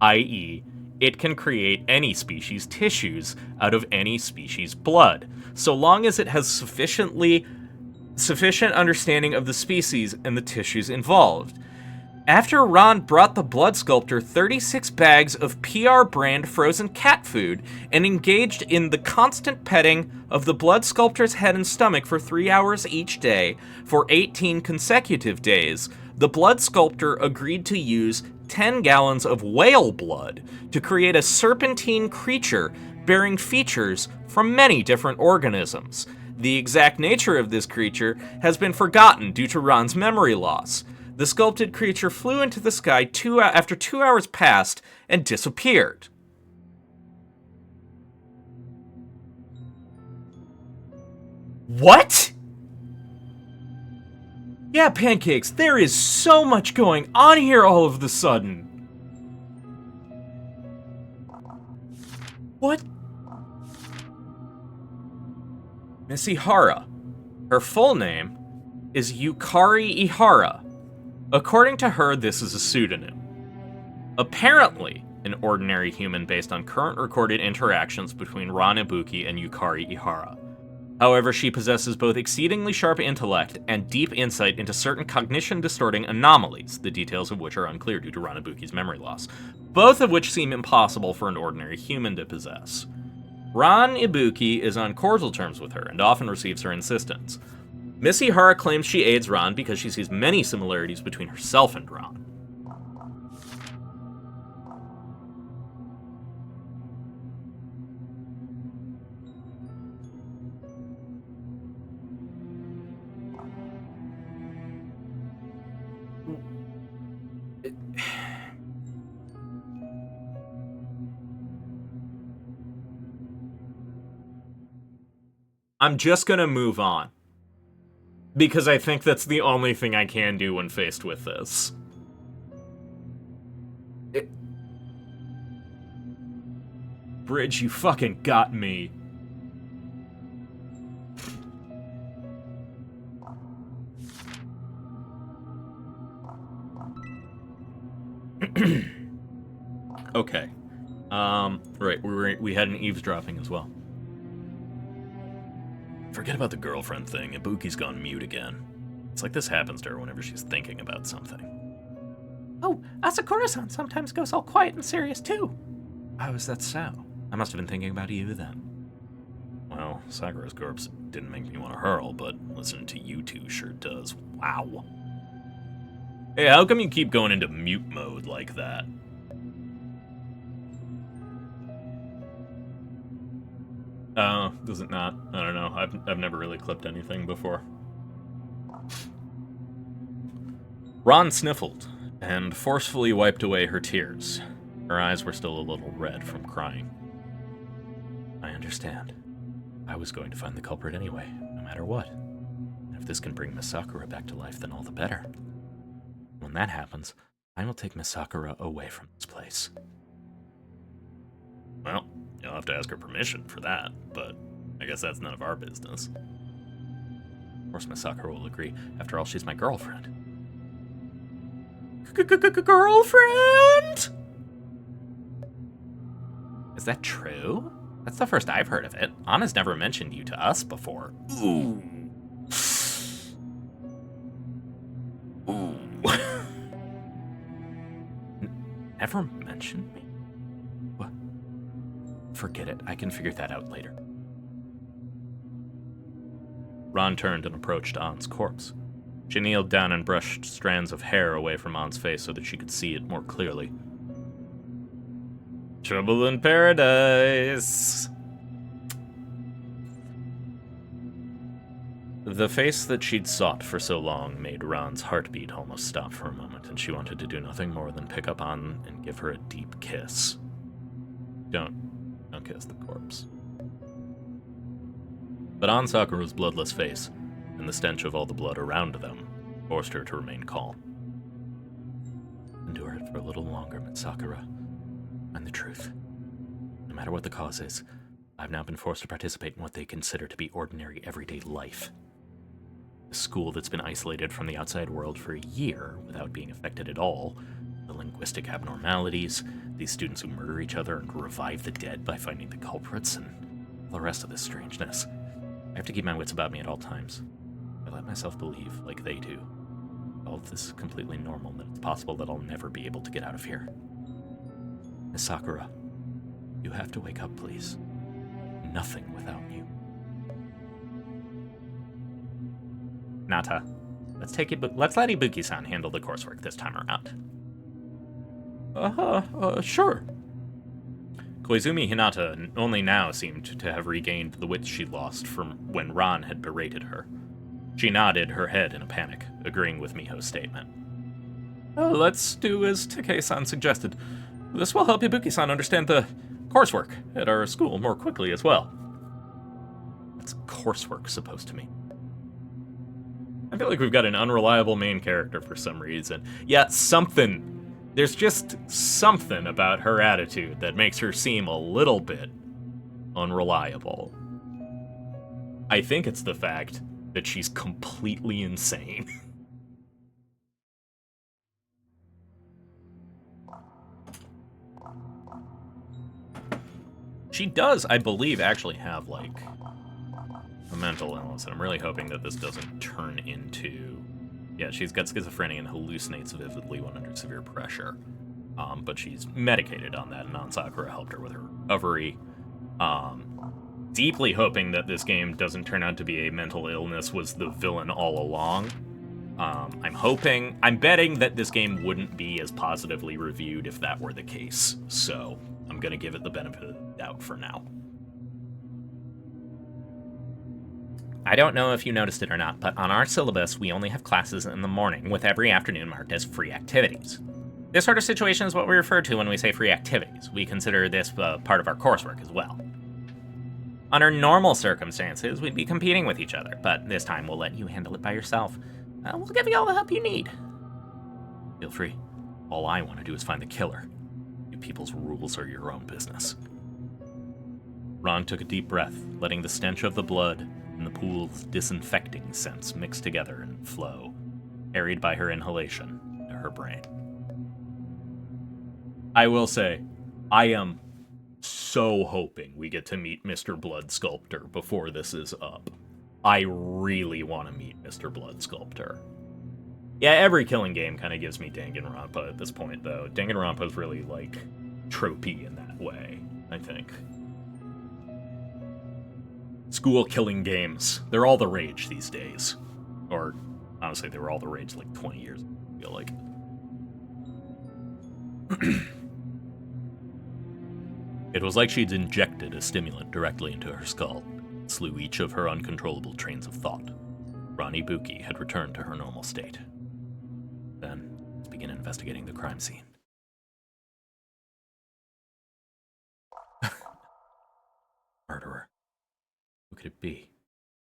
[SPEAKER 1] i.e., it can create any species' tissues out of any species' blood, so long as it has sufficient understanding of the species and the tissues involved. After Ron brought the Blood-Sculptor 36 bags of PR brand frozen cat food and engaged in the constant petting of the Blood-Sculptor's head and stomach for 3 hours each day for 18 consecutive days, the Blood-Sculptor agreed to use 10 gallons of whale blood to create a serpentine creature bearing features from many different organisms. The exact nature of this creature has been forgotten due to Ron's memory loss. The sculpted creature flew into the sky after 2 hours passed and disappeared. What? Yeah, Pancakes, there is so much going on here all of the sudden. What? Miss Ihara. Her full name is Yukari Ihara. According to her, this is a pseudonym. Apparently, an ordinary human based on current recorded interactions between Ron Ibuki and Yukari Ihara. However, she possesses both exceedingly sharp intellect and deep insight into certain cognition-distorting anomalies, the details of which are unclear due to Ron Ibuki's memory loss, both of which seem impossible for an ordinary human to possess. Ron Ibuki is on cordial terms with her and often receives her insistence. Miss Ihara claims she aids Ron because she sees many similarities between herself and Ron. I'm just gonna move on. Because I think that's the only thing I can do when faced with this. Bridge, you fucking got me. Okay. Right, we had an eavesdropping as well. Forget about the girlfriend thing. Ibuki's gone mute again. It's like this happens to her whenever she's thinking about something.
[SPEAKER 2] Oh, Asakura-san sometimes goes all quiet and serious too.
[SPEAKER 1] Oh, is that so? I must have been thinking about you then. Well, Sakura's corpse didn't make me want to hurl, but listening to you two sure does. Wow. Hey, how come you keep going into mute mode like that? Does it not? I don't know. I've never really clipped anything before. Ron sniffled and forcefully wiped away her tears. Her eyes were still a little red from crying. I understand. I was going to find the culprit anyway, no matter what. And if this can bring Miss Sakura back to life, then all the better. When that happens, I will take Miss Sakura away from this place. Well, you'll have to ask her permission for that, but I guess that's none of our business. Of course, Miss Sakura will agree. After all, she's my girlfriend. Girlfriend? Is that true? That's the first I've heard of it. Anna's never mentioned you to us before. Ooh. Ooh. Never mentioned me? What? Forget it. I can figure that out later. Ron turned and approached An's corpse. She kneeled down and brushed strands of hair away from An's face so that she could see it more clearly. Trouble in paradise. The face that she'd sought for so long made Ron's heartbeat almost stop for a moment, and she wanted to do nothing more than pick up An and give her a deep kiss. Don't kiss the corpse. But An Sakura's bloodless face, and the stench of all the blood around them, forced her to remain calm. Endure it for a little longer, Miss Sakura. And the truth. No matter what the cause is, I've now been forced to participate in what they consider to be ordinary everyday life. A school that's been isolated from the outside world for a year without being affected at all, the linguistic abnormalities, these students who murder each other and revive the dead by finding the culprits, and all the rest of this strangeness. I have to keep my wits about me at all times. I let myself believe, like they do, all of this is completely normal, that it's possible that I'll never be able to get out of here. Miss Sakura, you have to wake up, please. Nothing without you. Nata, let's let Ibuki-san handle the coursework this time around. Sure. Koizumi Hinata only now seemed to have regained the wits she lost from when Ron had berated her. She nodded her head in a panic, agreeing with Miho's statement. Let's do as Takei-san suggested. This will help Ibuki-san understand the coursework at our school more quickly as well. What's coursework supposed to mean? I feel like we've got an unreliable main character for some reason. Yeah, something. There's just something about her attitude that makes her seem a little bit unreliable. I think it's the fact that she's completely insane. She does, I believe, actually have, like, a mental illness, and I'm really hoping that this doesn't turn into... Yeah, she's got schizophrenia and hallucinates vividly when under severe pressure. But she's medicated on that, and An Sakura helped her with her recovery. Deeply hoping that this game doesn't turn out to be a mental illness was the villain all along. I'm betting that this game wouldn't be as positively reviewed if that were the case, so I'm gonna give it the benefit of the doubt for now. I don't know if you noticed it or not, but on our syllabus, we only have classes in the morning, with every afternoon marked as free activities. This sort of situation is what we refer to when we say free activities. We consider this part of our coursework as well. Under normal circumstances, we'd be competing with each other, but this time we'll let you handle it by yourself. We'll give you all the help you need. Feel free. All I want to do is find the killer. You people's rules are your own business. Ron took a deep breath, letting the stench of the blood and the pool's disinfecting scents mix together and flow, carried by her inhalation to her brain. I will say, I am so hoping we get to meet Mr. Blood-Sculptor before this is up. I really want to meet Mr. Blood-Sculptor. Yeah, every killing game kind of gives me Danganronpa at this point, though. Danganronpa's really, like, tropey in that way, I think. School killing games. They're all the rage these days. Or, honestly, they were all the rage like 20 years ago, I feel like. It was like she'd injected a stimulant directly into her skull, slew each of her uncontrollable trains of thought. Ronnie Buki had returned to her normal state. Then, let's begin investigating the crime scene. Murderer. Who could it be?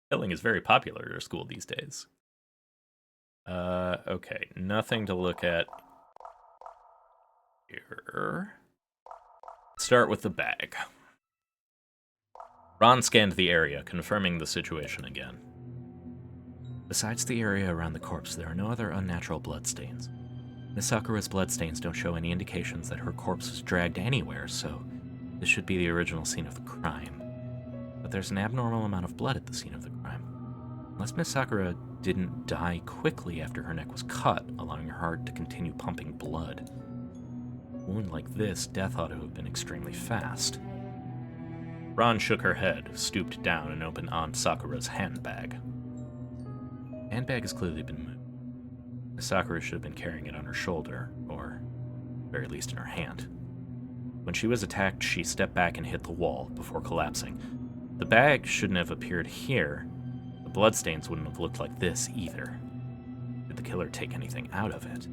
[SPEAKER 1] Killing is very popular at our school these days. Okay, nothing to look at here. Start with the bag. Ron scanned the area, confirming the situation again. Besides the area around the corpse, there are no other unnatural bloodstains. Miss Sakura's bloodstains don't show any indications that her corpse was dragged anywhere, so this should be the original scene of the crime. But there's an abnormal amount of blood at the scene of the crime. Unless Miss Sakura didn't die quickly after her neck was cut, allowing her heart to continue pumping blood. A wound like this, death ought to have been extremely fast. Ron shook her head, stooped down, and opened Aunt Sakura's handbag. The handbag has clearly been moved. Miss Sakura should have been carrying it on her shoulder, or at the very least in her hand. When she was attacked, she stepped back and hit the wall before collapsing. The bag shouldn't have appeared here. The bloodstains wouldn't have looked like this either. Did the killer take anything out of it?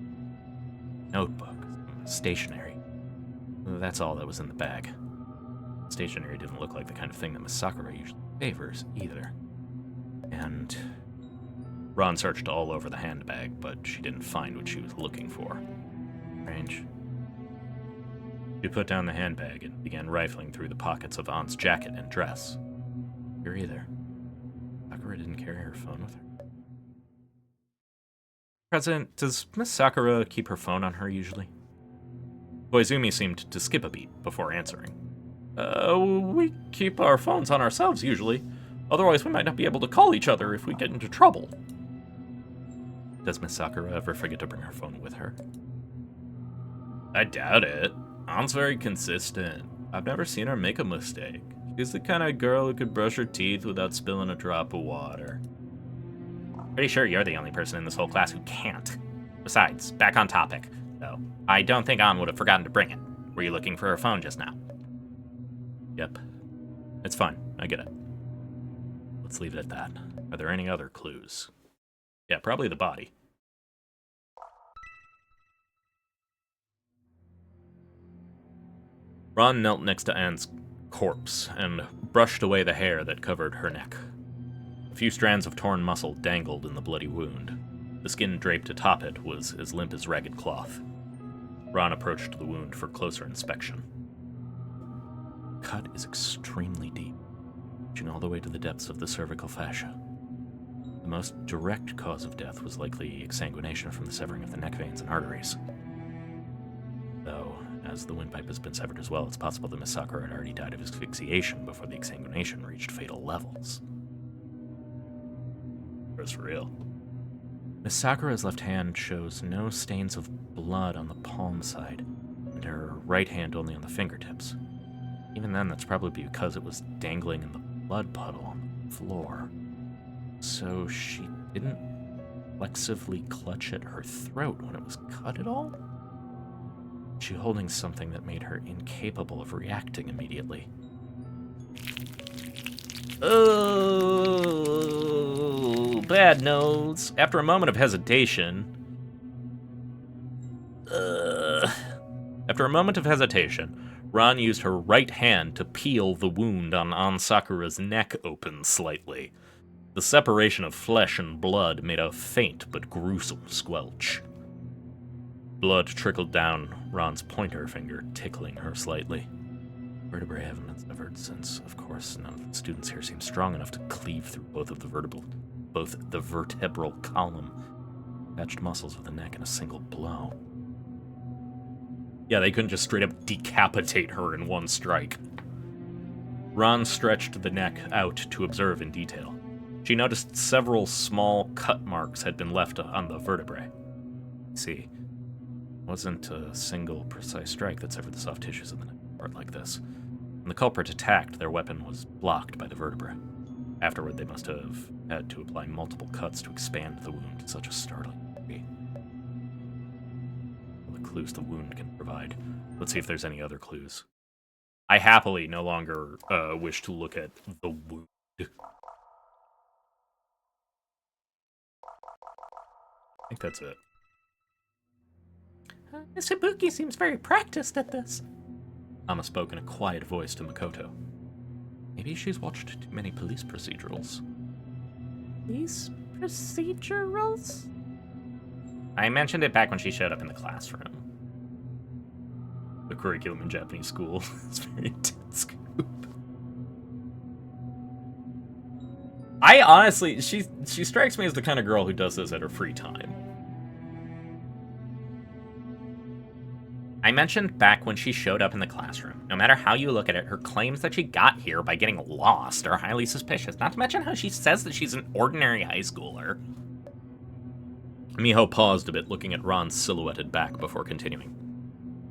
[SPEAKER 1] Notebook, stationery. That's all that was in the bag. Stationery didn't look like the kind of thing that Miss Sakura usually favors either. And Ron searched all over the handbag, but she didn't find what she was looking for. Strange. She put down the handbag and began rifling through the pockets of Aunt's jacket and dress. Here either. Sakura didn't carry her phone with her. President, does Miss Sakura keep her phone on her usually? Koizumi seemed to skip a beat before answering. We keep our phones on ourselves usually. Otherwise, we might not be able to call each other if we get into trouble. Does Miss Sakura ever forget to bring her phone with her? I doubt it. Aunt's very consistent. I've never seen her make a mistake. She's the kind of girl who could brush her teeth without spilling a drop of water. Pretty sure you're the only person in this whole class who can't. Besides, back on topic, though. I don't think Aunt would have forgotten to bring it. Were you looking for her phone just now? Yep. It's fine. I get it. Let's leave it at that. Are there any other clues? Yeah, probably the body. Ron knelt next to Anne's corpse and brushed away the hair that covered her neck. A few strands of torn muscle dangled in the bloody wound. The skin draped atop it was as limp as ragged cloth. Ron approached the wound for closer inspection. The cut is extremely deep, reaching all the way to the depths of the cervical fascia. The most direct cause of death was likely exsanguination from the severing of the neck veins and arteries. Though, as the windpipe has been severed as well, it's possible that Miss Sakura had already died of asphyxiation before the exsanguination reached fatal levels. That's for real. Miss Sakura's left hand shows no stains of blood on the palm side, and her right hand only on the fingertips. Even then, that's probably because it was dangling in the blood puddle on the floor. So she didn't flexively clutch at her throat when it was cut at all? Was she holding something that made her incapable of reacting immediately? Oh, bad nose. After a moment of hesitation, Ron used her right hand to peel the wound on Sakura's neck open slightly. The separation of flesh and blood made a faint but gruesome squelch. Blood trickled down Ron's pointer finger, tickling her slightly. Vertebrae haven't been severed since, of course, none of the students here seem strong enough to cleave through both the vertebral column. Patched muscles of the neck in a single blow. Yeah, they couldn't just straight up decapitate her in one strike. Ron stretched the neck out to observe in detail. She noticed several small cut marks had been left on the vertebrae. See, it wasn't a single precise strike that severed the soft tissues of the neck apart like this. When the culprit attacked, their weapon was blocked by the vertebrae. Afterward, they must have had to apply multiple cuts to expand the wound to such a startling degree. The clues the wound can provide. Let's see if there's any other clues. I happily no longer wish to look at the wound. I think that's it.
[SPEAKER 2] Miss Ibuki seems very practiced at this.
[SPEAKER 1] Ama spoke in a quiet voice to Makoto. Maybe she's watched too many police procedurals.
[SPEAKER 2] These procedurals?
[SPEAKER 1] I mentioned it back when she showed up in the classroom. The curriculum in Japanese school is very intense. I honestly, she strikes me as the kind of girl who does this at her free time. I mentioned back when she showed up in the classroom. No matter how you look at it, her claims that she got here by getting lost are highly suspicious, not to mention how she says that she's an ordinary high schooler. Miho paused a bit, looking at Ron's silhouetted back before continuing.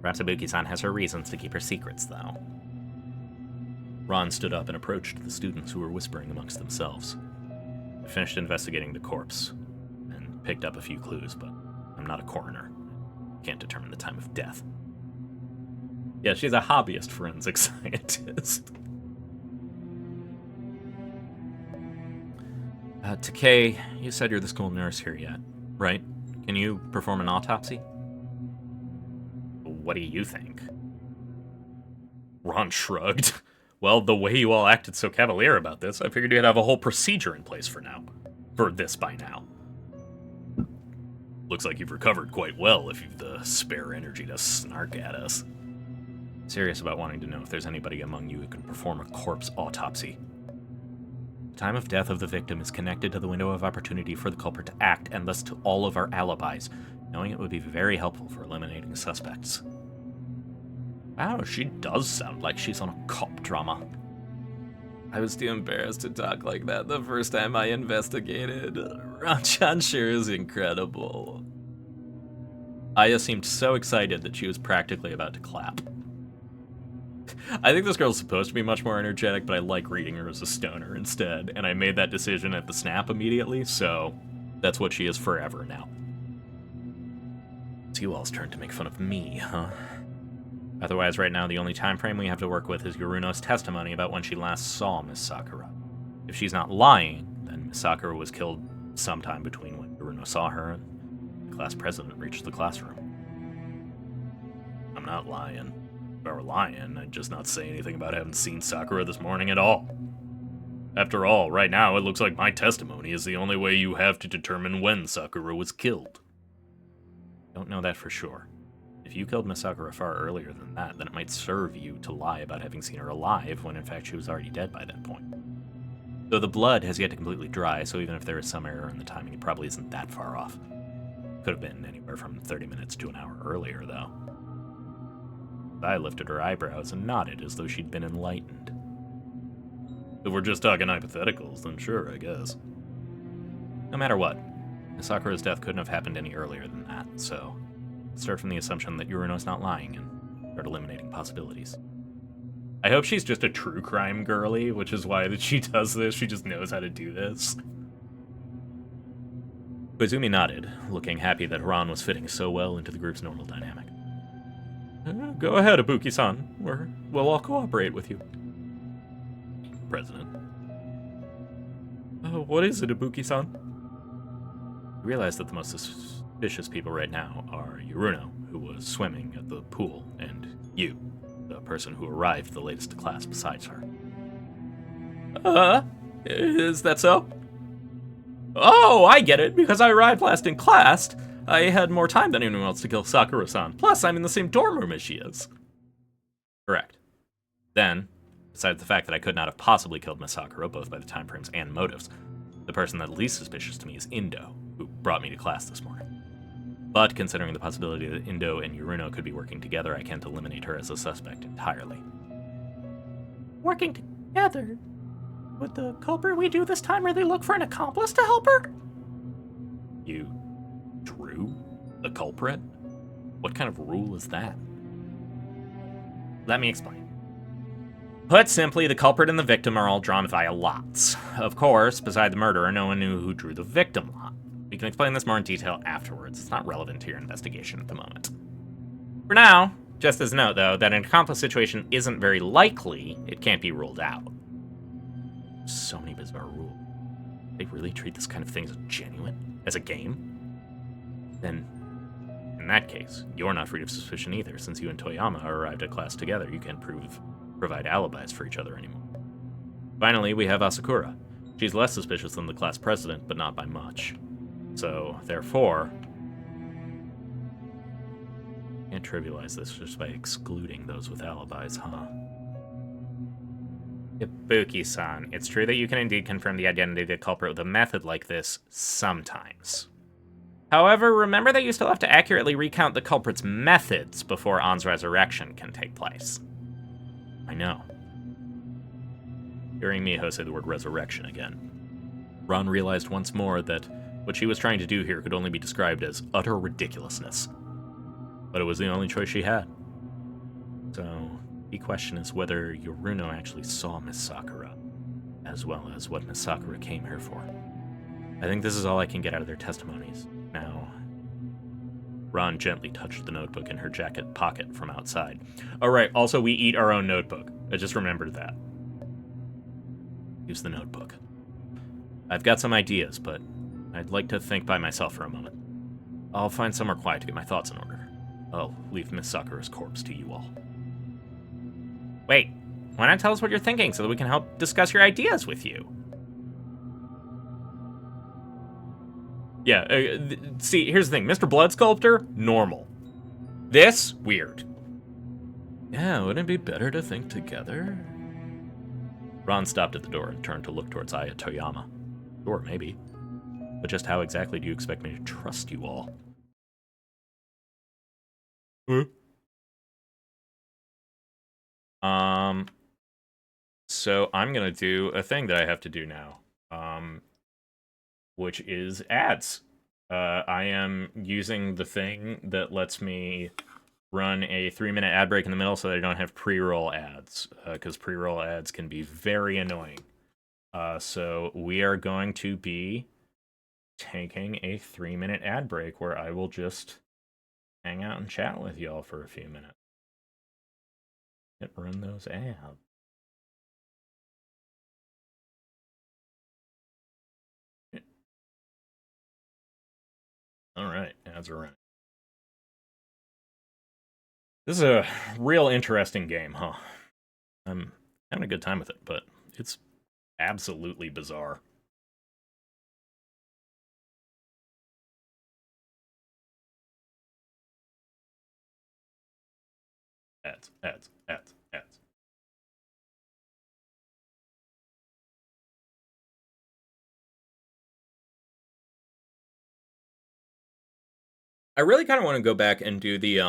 [SPEAKER 1] Perhaps Ibuki-san has her reasons to keep her secrets, though. Ron stood up and approached the students who were whispering amongst themselves. I finished investigating the corpse and picked up a few clues, but I'm not a coroner. Can't determine the time of death. Yeah, she's a hobbyist forensic scientist. Takei, you said you're the school nurse here yet, right? Can you perform an autopsy? What do you think? Ron shrugged. Well, the way you all acted so cavalier about this, I figured you'd have a whole procedure in place for now. For this by now. Looks like you've recovered quite well if you've the spare energy to snark at us. Serious about wanting to know if there's anybody among you who can perform a corpse autopsy. The time of death of the victim is connected to the window of opportunity for the culprit to act, and thus to all of our alibis. Knowing it would be very helpful for eliminating suspects. Wow, she does sound like she's on a cop drama. I was too embarrassed to talk like that the first time I investigated. Ranchan sure is incredible. Aya seemed so excited that she was practically about to clap. I think this girl's supposed to be much more energetic, but I like reading her as a stoner instead, and I made that decision at the snap immediately, so that's what she is forever now. It's you all's turn to make fun of me, huh? Otherwise, right now, the only time frame we have to work with is Yuruno's testimony about when she last saw Miss Sakura. If she's not lying, then Miss Sakura was killed sometime between when Yuruno saw her and the class president reached the classroom. I'm not lying. If I were lying, I'd just not say anything about having seen Sakura this morning at all. After all, right now, it looks like my testimony is the only way you have to determine when Sakura was killed. Don't know that for sure. If you killed Miss Sakura far earlier than that, then it might serve you to lie about having seen her alive when in fact she was already dead by that point. Though the blood has yet to completely dry, so even if there is some error in the timing, it probably isn't that far off. Could have been anywhere from 30 minutes to an hour earlier, though. I lifted her eyebrows and nodded as though she'd been enlightened. If we're just talking hypotheticals, then sure, I guess. No matter what, Miss Sakura's death couldn't have happened any earlier than that, so start from the assumption that Yuruno's not lying and start eliminating possibilities. I hope she's just a true crime girly, which is why that she does this. She just knows how to do this. Koizumi nodded, looking happy that Ron was fitting so well into the group's normal dynamic. Go ahead, Ibuki-san. We'll all cooperate with you. President. What is it, Ibuki-san? You realize that the most suspicious people right now are Yuruno, who was swimming at the pool, and you, the the person who arrived the latest to class besides her. Is that so? Oh, I get it. Because I arrived last in class, I had more time than anyone else to kill Sakura-san. Plus, I'm in the same dorm room as she is. Correct. Then, besides the fact that I could not have possibly killed Miss Sakura, both by the time frames and motives, the person that's least suspicious to me is Indo, who brought me to class this morning. But considering the possibility that Indo and Yuruno could be working together, I can't eliminate her as a suspect entirely.
[SPEAKER 2] Working together? Would the culprit we do this time really look for an accomplice to help her?
[SPEAKER 1] You drew the culprit? What kind of rule is that? Let me explain. Put simply, the culprit and the victim are all drawn via lots. Of course, beside the murderer, no one knew who drew the victim lot. We can explain this more in detail afterwards. It's not relevant to your investigation at the moment. For now, just as a note, though, that an accomplice situation isn't very likely, it can't be ruled out. So many bizarre rules. They really treat this kind of thing as genuine? As a game? Then, in that case, you're not free of suspicion either, since you and Toyama arrived at class together. You can't provide alibis for each other anymore. Finally, we have Asakura. She's less suspicious than the class president, but not by much. So, therefore, can't trivialize this just by excluding those with alibis, huh? Ibuki-san, it's true that you can indeed confirm the identity of the culprit with a method like this sometimes. However, remember that you still have to accurately recount the culprit's methods before An's resurrection can take place. I know. Hearing Miho say the word resurrection again, Ron realized once more that what she was trying to do here could only be described as utter ridiculousness. But it was the only choice she had. So, the question is whether Yuruno actually saw Miss Sakura, as well as what Miss Sakura came here for. I think this is all I can get out of their testimonies. Now, Ron gently touched the notebook in her jacket pocket from outside. Oh right, also we eat our own notebook. I just remembered that. Use the notebook. I've got some ideas, but I'd like to think by myself for a moment. I'll find somewhere quiet to get my thoughts in order. I'll leave Miss Sakura's corpse to you all. Wait, why not tell us what you're thinking so that we can help discuss your ideas with you? Yeah, see, here's the thing. Mr. Blood-Sculptor, normal. This, weird. Yeah, wouldn't it be better to think together? Ron stopped at the door and turned to look towards Aya Toyama. Sure, maybe. But just how exactly do you expect me to trust you all? So I'm gonna do a thing that I have to do now. Which is ads. I am using the thing that lets me run a 3-minute ad break in the middle so that I don't have pre-roll ads, because pre-roll ads can be very annoying. So we are going to be taking a 3-minute ad break where I will just hang out and chat with y'all for a few minutes. Hit run those ads. Alright, ads are running. This is a real interesting game, huh? I'm having a good time with it, but it's absolutely bizarre. Ads, ads, ads, ads. I really kind of want to go back and do the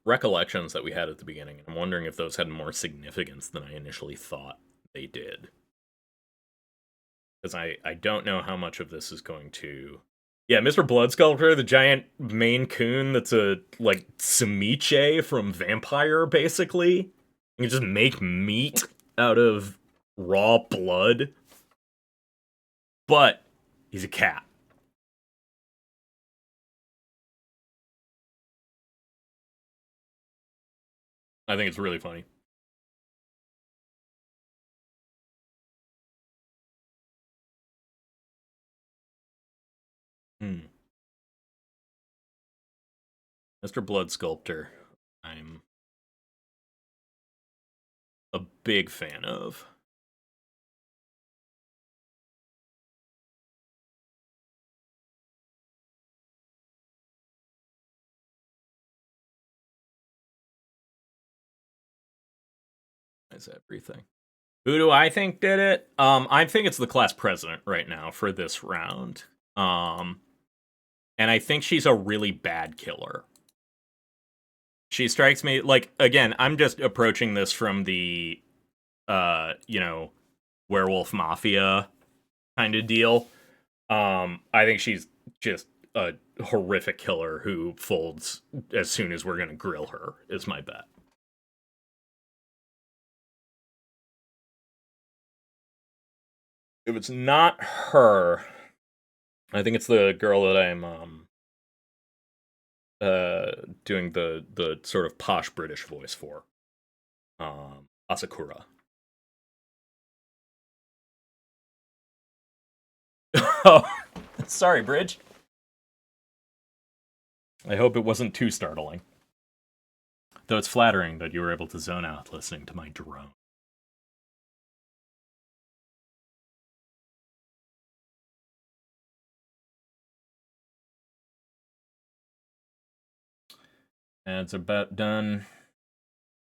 [SPEAKER 1] recollections that we had at the beginning. I'm wondering if those had more significance than I initially thought they did. Because I don't know how much of this is going to... Yeah, Mr. Blood-Sculptor, the giant Maine Coon that's a, like, ceviche from Vampire, basically. You can just make meat out of raw blood. But he's a cat. I think it's really funny. Mr. Blood-Sculptor. I'm a big fan of. Is everything. Who do I think did it? I think it's the class president right now for this round. And I think she's a really bad killer. She strikes me like, again, I'm just approaching this from the werewolf mafia kind of deal. I think she's just a horrific killer who folds as soon as we're gonna grill her, is my bet. If it's not her, I think it's the girl that I'm doing the sort of posh British voice for. Asakura. Oh, sorry, Bridge. I hope it wasn't too startling. Though it's flattering that you were able to zone out listening to my drone. Ads are about done.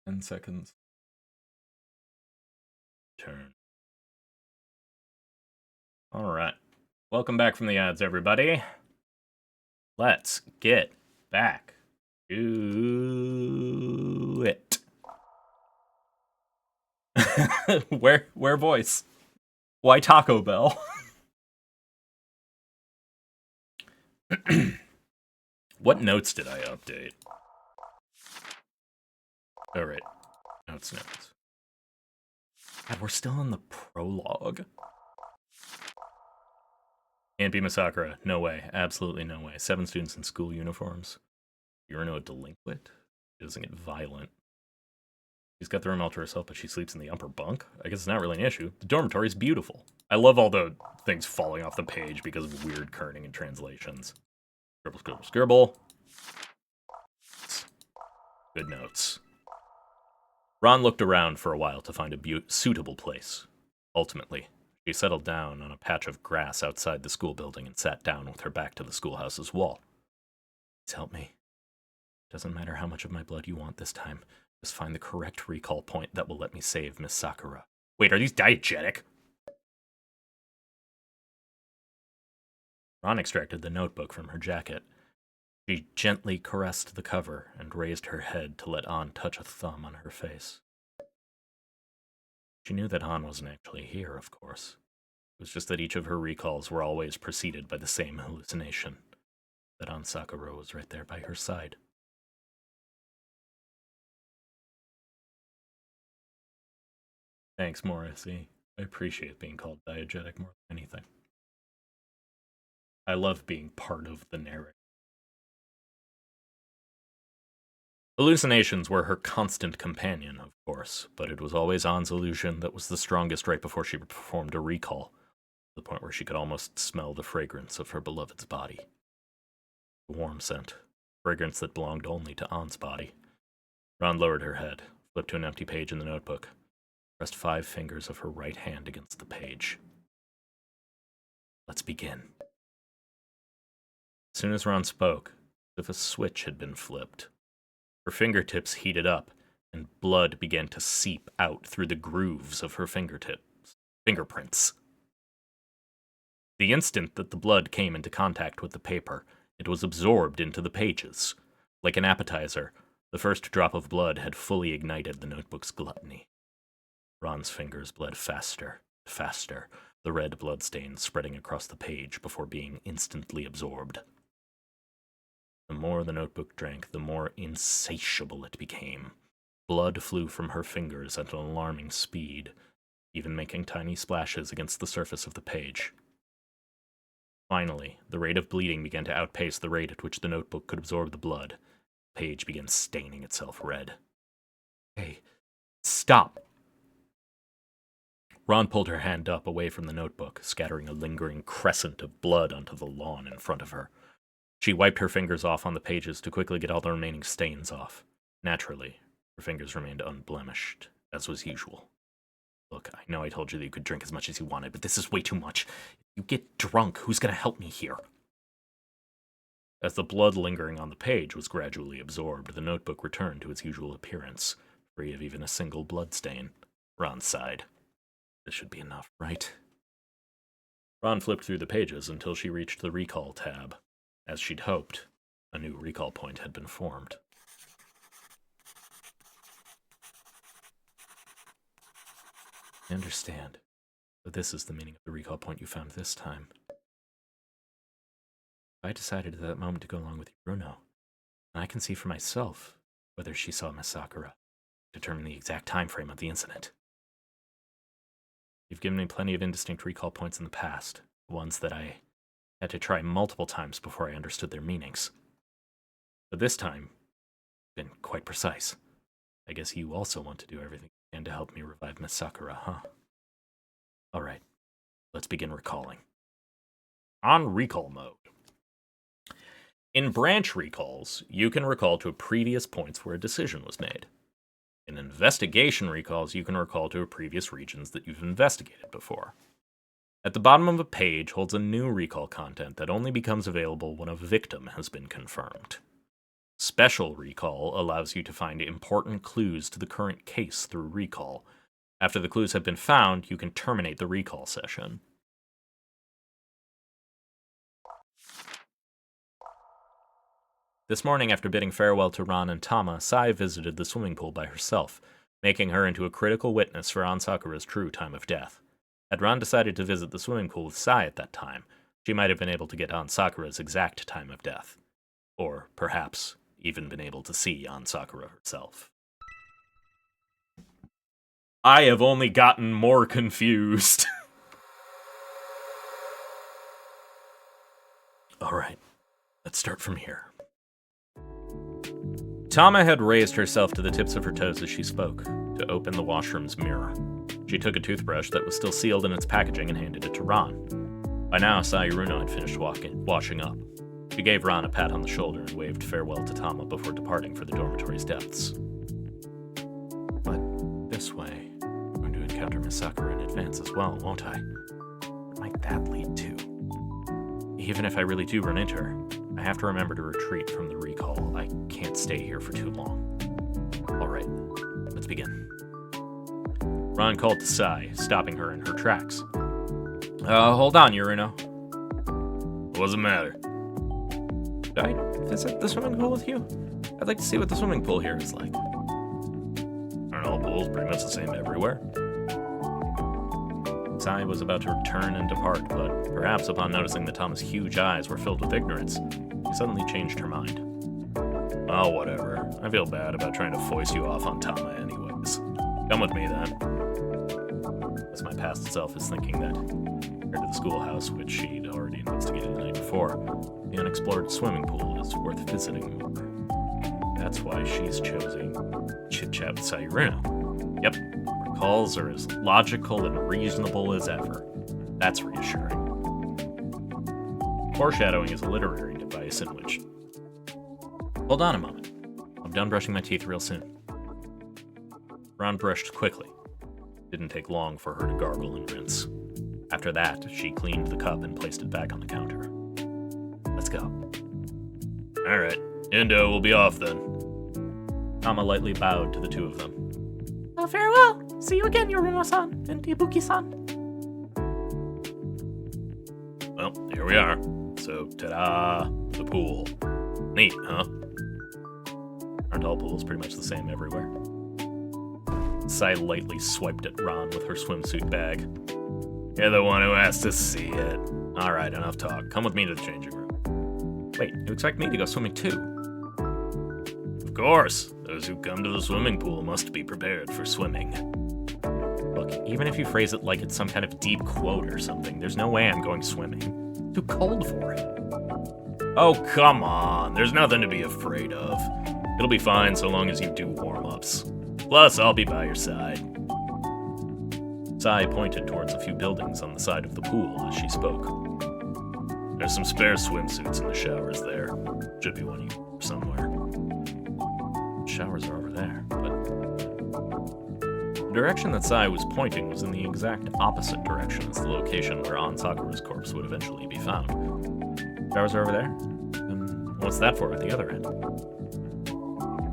[SPEAKER 1] 10 seconds. Turn. Alright. Welcome back from the ads, everybody. Let's get back to it. Where voice? Why Taco Bell? What notes did I update? Alright. Notes. God, we're still in the prologue. Can't be Misakura. No way. Absolutely no way. 7 students in school uniforms. You're no delinquent. She doesn't get violent. She's got the room all to herself, but she sleeps in the upper bunk. I guess it's not really an issue. The dormitory is beautiful. I love all the things falling off the page because of weird kerning and translations. Scribble, scribble, scribble. Good notes. Ron looked around for a while to find a suitable place. Ultimately, she settled down on a patch of grass outside the school building and sat down with her back to the schoolhouse's wall. Please help me. Doesn't matter how much of my blood you want this time. Just find the correct recall point that will let me save Miss Sakura. Wait, are these diegetic? Ron extracted the notebook from her jacket. She gently caressed the cover and raised her head to let An touch a thumb on her face. She knew that Han wasn't actually here, of course. It was just that each of her recalls were always preceded by the same hallucination. That An Sakura was right there by her side. Thanks, Morrissey. I appreciate being called diegetic more than anything. I love being part of the narrative. Hallucinations were her constant companion, of course, but it was always An's illusion that was the strongest right before she performed a recall, to the point where she could almost smell the fragrance of her beloved's body. A warm scent, fragrance that belonged only to An's body. Ron lowered her head, flipped to an empty page in the notebook, pressed 5 fingers of her right hand against the page. Let's begin. As soon as Ron spoke, as if a switch had been flipped, her fingertips heated up, and blood began to seep out through the grooves of her fingerprints. The instant that the blood came into contact with the paper, it was absorbed into the pages. Like an appetizer, the first drop of blood had fully ignited the notebook's gluttony. Ron's fingers bled faster, the red bloodstains spreading across the page before being instantly absorbed. The more the notebook drank, the more insatiable it became. Blood flew from her fingers at an alarming speed, even making tiny splashes against the surface of the page. Finally, the rate of bleeding began to outpace the rate at which the notebook could absorb the blood. The page began staining itself red. Hey, stop! Ron pulled her hand up away from the notebook, scattering a lingering crescent of blood onto the lawn in front of her. She wiped her fingers off on the pages to quickly get all the remaining stains off. Naturally, her fingers remained unblemished, as was usual. Look, I know I told you that you could drink as much as you wanted, but this is way too much. If you get drunk, who's gonna help me here? As the blood lingering on the page was gradually absorbed, the notebook returned to its usual appearance, free of even a single blood stain. Ron sighed. This should be enough, right? Ron flipped through the pages until she reached the recall tab. As she'd hoped, a new recall point had been formed. I understand, but this is the meaning of the recall point you found this time. I decided at that moment to go along with Bruno, and I can see for myself whether she saw Miss Sakura, determine the exact time frame of the incident. You've given me plenty of indistinct recall points in the past, ones that I had to try multiple times before I understood their meanings. But this time, been quite precise. I guess you also want to do everything you can to help me revive Miss Sakura, huh? Alright, let's begin recalling. On recall mode. In branch recalls, you can recall to previous points where a decision was made. In investigation recalls, you can recall to previous regions that you've investigated before. At the bottom of a page holds a new recall content that only becomes available when a victim has been confirmed. Special recall allows you to find important clues to the current case through recall. After the clues have been found, you can terminate the recall session. This morning, after bidding farewell to Ron and Tama, Sai visited the swimming pool by herself, making her into a critical witness for An Sakura's true time of death. Had Ron decided to visit the swimming pool with Sai at that time, she might have been able to get An Sakura's exact time of death. Or, perhaps, even been able to see An Sakura herself. I have only gotten more confused. Alright, let's start from here. Tama had raised herself to the tips of her toes as she spoke, to open the washroom's mirror. She took a toothbrush that was still sealed in its packaging and handed it to Ron. By now, Sayuruno had finished washing up. She gave Ron a pat on the shoulder and waved farewell to Tama before departing for the dormitory's depths. But this way, I'm going to encounter Miss Sakura in advance as well, won't I? What might that lead to? Even if I really do run into her, I have to remember to retreat from the recall. I can't stay here for too long. Alright, let's begin. Ron called to Sai, stopping her in her tracks. Hold on, Yuruno. What's the matter? Should I visit the swimming pool with you? I'd like to see what the swimming pool here is like. Aren't all pools pretty much the same everywhere? Sai was about to turn and depart, but perhaps upon noticing that Tama's huge eyes were filled with ignorance, she suddenly changed her mind. Oh, whatever. I feel bad about trying to foist you off on Tama anyways. Come with me, then. As my past self is thinking that, compared to the schoolhouse, which she'd already investigated the night before, the unexplored swimming pool is worth visiting more. That's why she's choosing chit-chat with Sayuruno. Yep, her calls are as logical and reasonable as ever. That's reassuring. Foreshadowing is a literary device in which... Hold on a moment. I'm done brushing my teeth real soon. Ron brushed quickly. Didn't take long for her to gargle and rinse. After that, she cleaned the cup and placed it back on the counter. Let's go. Alright, Indo will be off then. Tama lightly bowed to the two of them.
[SPEAKER 2] Farewell. See you again, Yuruno-san and Ibuki-san.
[SPEAKER 1] Well, here we are. So, ta-da, the pool. Neat, huh? Aren't all pools pretty much the same everywhere? Sai lightly swiped at Ron with her swimsuit bag. You're the one who has to see it. Alright, enough talk. Come with me to the changing room. Wait, you expect me to go swimming too? Of course. Those who come to the swimming pool must be prepared for swimming. Look, even if you phrase it like it's some kind of deep quote or something, there's no way I'm going swimming. It's too cold for it. Oh, come on. There's nothing to be afraid of. It'll be fine so long as you do warm-ups. Plus, I'll be by your side. Sai pointed towards a few buildings on the side of the pool as she spoke. There's some spare swimsuits in the showers there. Should be one of you somewhere. Showers are over there, but... direction that Sai was pointing was in the exact opposite direction as the location where An Sakura's corpse would eventually be found. Showers are over there? And what's that for at the other end?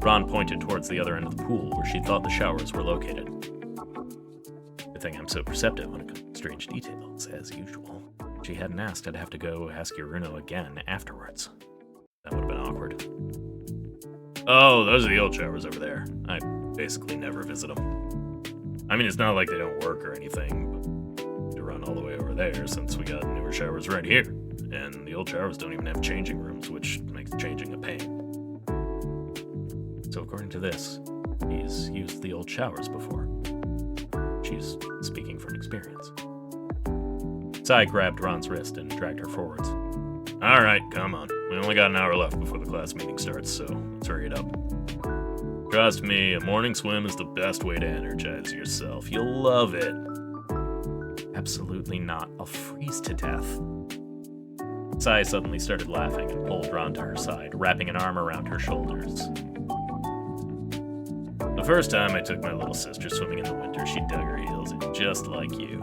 [SPEAKER 1] Ron pointed towards the other end of the pool where she thought the showers were located. Good thing I'm so perceptive when it comes to strange details, as usual. If she hadn't asked, I'd have to go ask Yuruno again afterwards. That would have been awkward. Oh, those are the old showers over there. I basically never visit them. I mean, it's not like they don't work or anything, but to run all the way over there since we got newer showers right here. And the old showers don't even have changing rooms, which makes changing a pain. So according to this, he's used the old showers before. She's speaking from experience. Sai grabbed Ron's wrist and dragged her forwards. Alright, come on. We only got an hour left before the class meeting starts, so let's hurry it up. Trust me, a morning swim is the best way to energize yourself. You'll love it. Absolutely not. I'll freeze to death. Sai suddenly started laughing and pulled Ron to her side, wrapping an arm around her shoulders. The first time I took my little sister swimming in the winter, she dug her heels in just like you.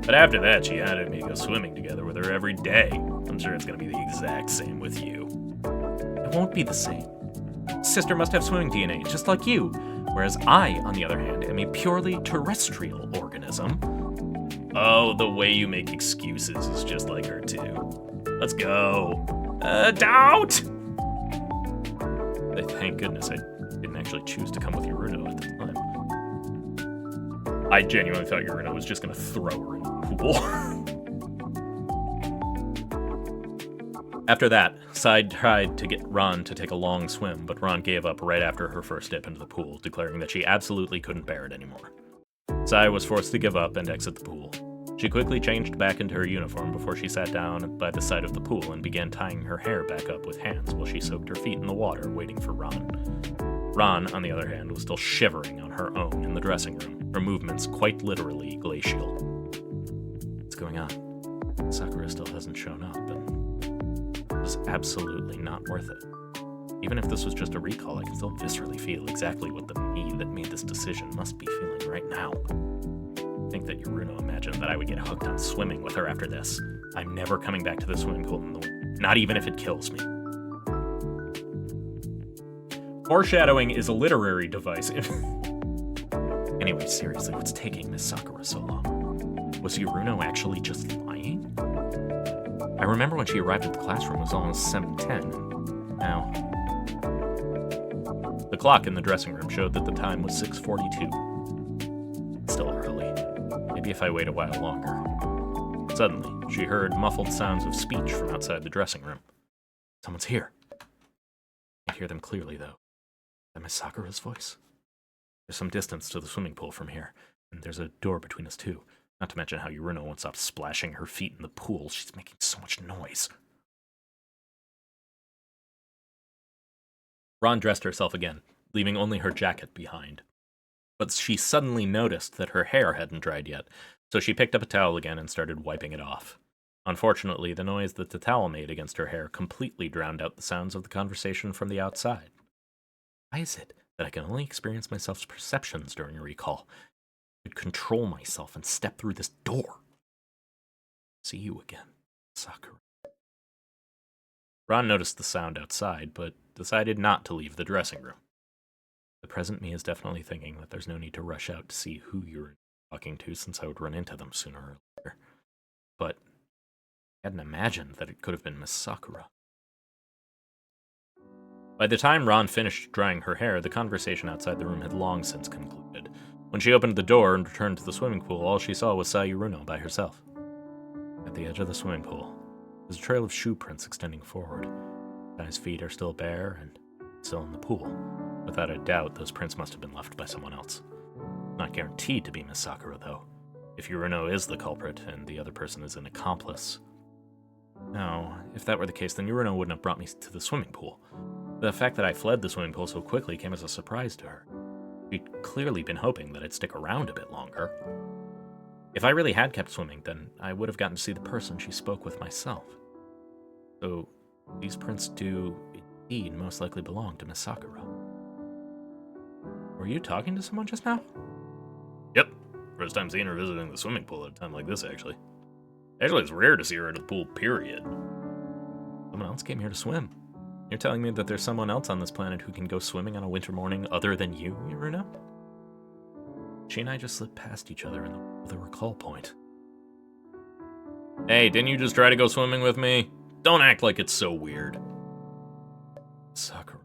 [SPEAKER 1] But after that, she added me to go swimming together with her every day. I'm sure it's going to be the exact same with you. It won't be the same. Sister must have swimming DNA, just like you. Whereas I, on the other hand, am a purely terrestrial organism. Oh, the way you make excuses is just like her too. Let's go. Don't! Thank goodness I didn't actually choose to come with Yuruno at the time. I genuinely thought Yuruno was just going to throw her in the pool. After that, Sai tried to get Ron to take a long swim, but Ron gave up right after her first dip into the pool, declaring that she absolutely couldn't bear it anymore. Sai was forced to give up and exit the pool. She quickly changed back into her uniform before she sat down by the side of the pool and began tying her hair back up with hands while she soaked her feet in the water, waiting for Ron. Ron, on the other hand, was still shivering on her own in the dressing room, her movements quite literally glacial. What's going on? Sakura still hasn't shown up, and it was absolutely not worth it. Even if this was just a recall, I can still viscerally feel exactly what the me that made this decision must be feeling right now. I think that Yuruno imagined that I would get hooked on swimming with her after this. I'm never coming back to the swimming pool in the winter, not even if it kills me. Foreshadowing is a literary device. Anyway, seriously, what's taking Miss Sakura so long? Was Yuruno actually just lying? I remember when she arrived at the classroom it was almost 7:10. Now, the clock in the dressing room showed that the time was 6:42. Still early. Maybe if I wait a while longer. Suddenly, she heard muffled sounds of speech from outside the dressing room. Someone's here. I hear them clearly, though. Is that Miss Sakura's voice? There's some distance to the swimming pool from here, and there's a door between us, too. Not to mention how Yuruno won't stop splashing her feet in the pool. She's making so much noise. Ron dressed herself again, leaving only her jacket behind. But she suddenly noticed that her hair hadn't dried yet, so she picked up a towel again and started wiping it off. Unfortunately, the noise that the towel made against her hair completely drowned out the sounds of the conversation from the outside. Why is it that I can only experience my self-perceptions during a recall? I could control myself and step through this door. See you again, Sakura. Ron noticed the sound outside, but decided not to leave the dressing room. The present me is definitely thinking that there's no need to rush out to see who you're talking to, since I would run into them sooner or later. But I hadn't imagined that it could have been Miss Sakura. By the time Ron finished drying her hair, the conversation outside the room had long since concluded. When she opened the door and returned to the swimming pool, all she saw was Sai Yuruno by herself. At the edge of the swimming pool, there's a trail of shoe prints extending forward. Sai's feet are still bare and still in the pool. Without a doubt, those prints must have been left by someone else. Not guaranteed to be Miss Sakura, though. If Yuruno is the culprit and the other person is an accomplice. Now, if that were the case, then Yuruno wouldn't have brought me to the swimming pool. The fact that I fled the swimming pool so quickly came as a surprise to her. She'd clearly been hoping that I'd stick around a bit longer. If I really had kept swimming, then I would have gotten to see the person she spoke with myself. So, these prints do indeed most likely belong to Miss Sakura. Were you talking to someone just now? First time seeing her visiting the swimming pool at a time like this, actually. Actually, it's rare to see her at a pool, period. Someone else came here to swim. You're telling me that there's someone else on this planet who can go swimming on a winter morning other than you, Iruna? She and I just slipped past each other in the recall point. Hey, didn't you just try to go swimming with me? Don't act like it's so weird. Sakura.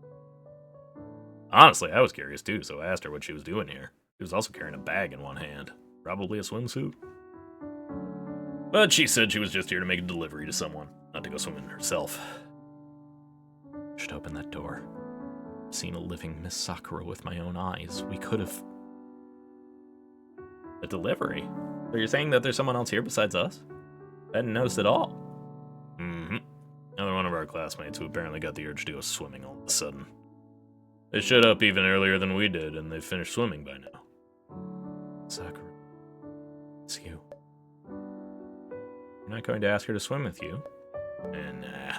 [SPEAKER 1] Honestly, I was curious too, so I asked her what she was doing here. She was also carrying a bag in one hand. Probably a swimsuit. But she said she was just here to make a delivery to someone, not to go swimming herself. I should open that door. I've seen a living Miss Sakura with my own eyes. We could have... A delivery? So you're saying that there's someone else here besides us? I hadn't noticed at all. Mm-hmm. Another one of our classmates who apparently got the urge to go swimming all of a sudden. They showed up even earlier than we did, and they've finished swimming by now. Sakura, it's you. You're not going to ask her to swim with you? Nah.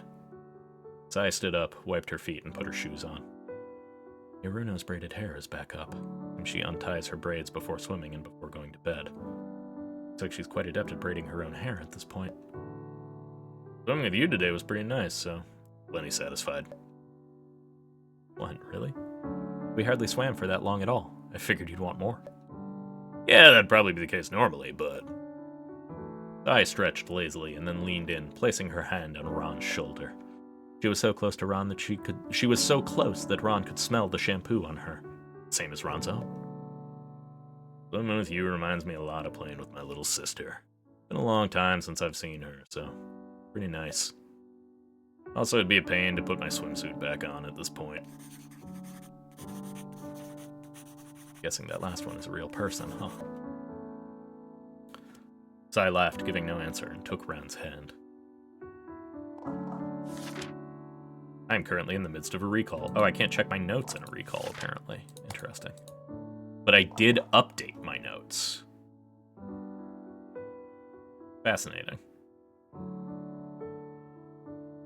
[SPEAKER 1] Sai stood up, wiped her feet, and put her shoes on. Iruno's braided hair is back up, and she unties her braids before swimming and before going to bed. Looks like she's quite adept at braiding her own hair at this point. Swimming with you today was pretty nice, so plenty satisfied. What, really? We hardly swam for that long at all. I figured you'd want more. Yeah, that'd probably be the case normally, but... I stretched lazily and then leaned in, placing her hand on Ron's shoulder. She was so close to Ron that she was so close that Ron could smell the shampoo on her. Same as Ron's own. Swimming with you reminds me a lot of playing with my little sister. Been a long time since I've seen her, so pretty nice. Also, it'd be a pain to put my swimsuit back on at this point. Guessing that last one is a real person, huh? Sai laughed, giving no answer, and took Ron's hand. I'm currently in the midst of a recall. Oh, I can't check my notes in a recall, apparently. Interesting. But I did update my notes. Fascinating.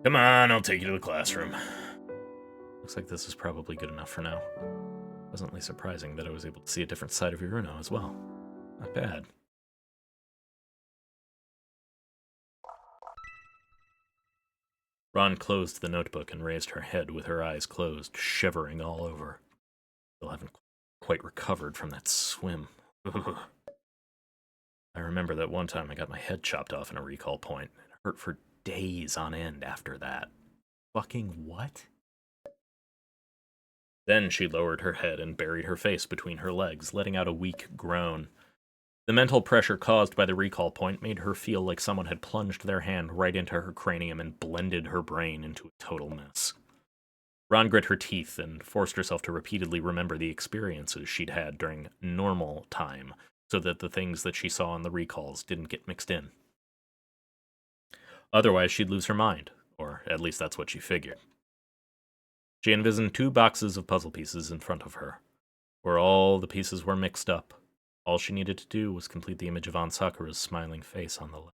[SPEAKER 1] Come on, I'll take you to the classroom. Looks like this is probably good enough for now. Pleasantly surprising that I was able to see a different side of Iruno as well. Not bad. Ron closed the notebook and raised her head with her eyes closed, shivering all over. Still haven't quite recovered from that swim. I remember that one time I got my head chopped off in a recall point. It hurt for days on end after that. Fucking what? Then she lowered her head and buried her face between her legs, letting out a weak groan. The mental pressure caused by the recall point made her feel like someone had plunged their hand right into her cranium and blended her brain into a total mess. Ron grit her teeth and forced herself to repeatedly remember the experiences she'd had during normal time, so that the things that she saw in the recalls didn't get mixed in. Otherwise, she'd lose her mind, or at least that's what she figured. She envisioned 2 boxes of puzzle pieces in front of her, where all the pieces were mixed up. All she needed to do was complete the image of Aunt Sakura's smiling face on the left.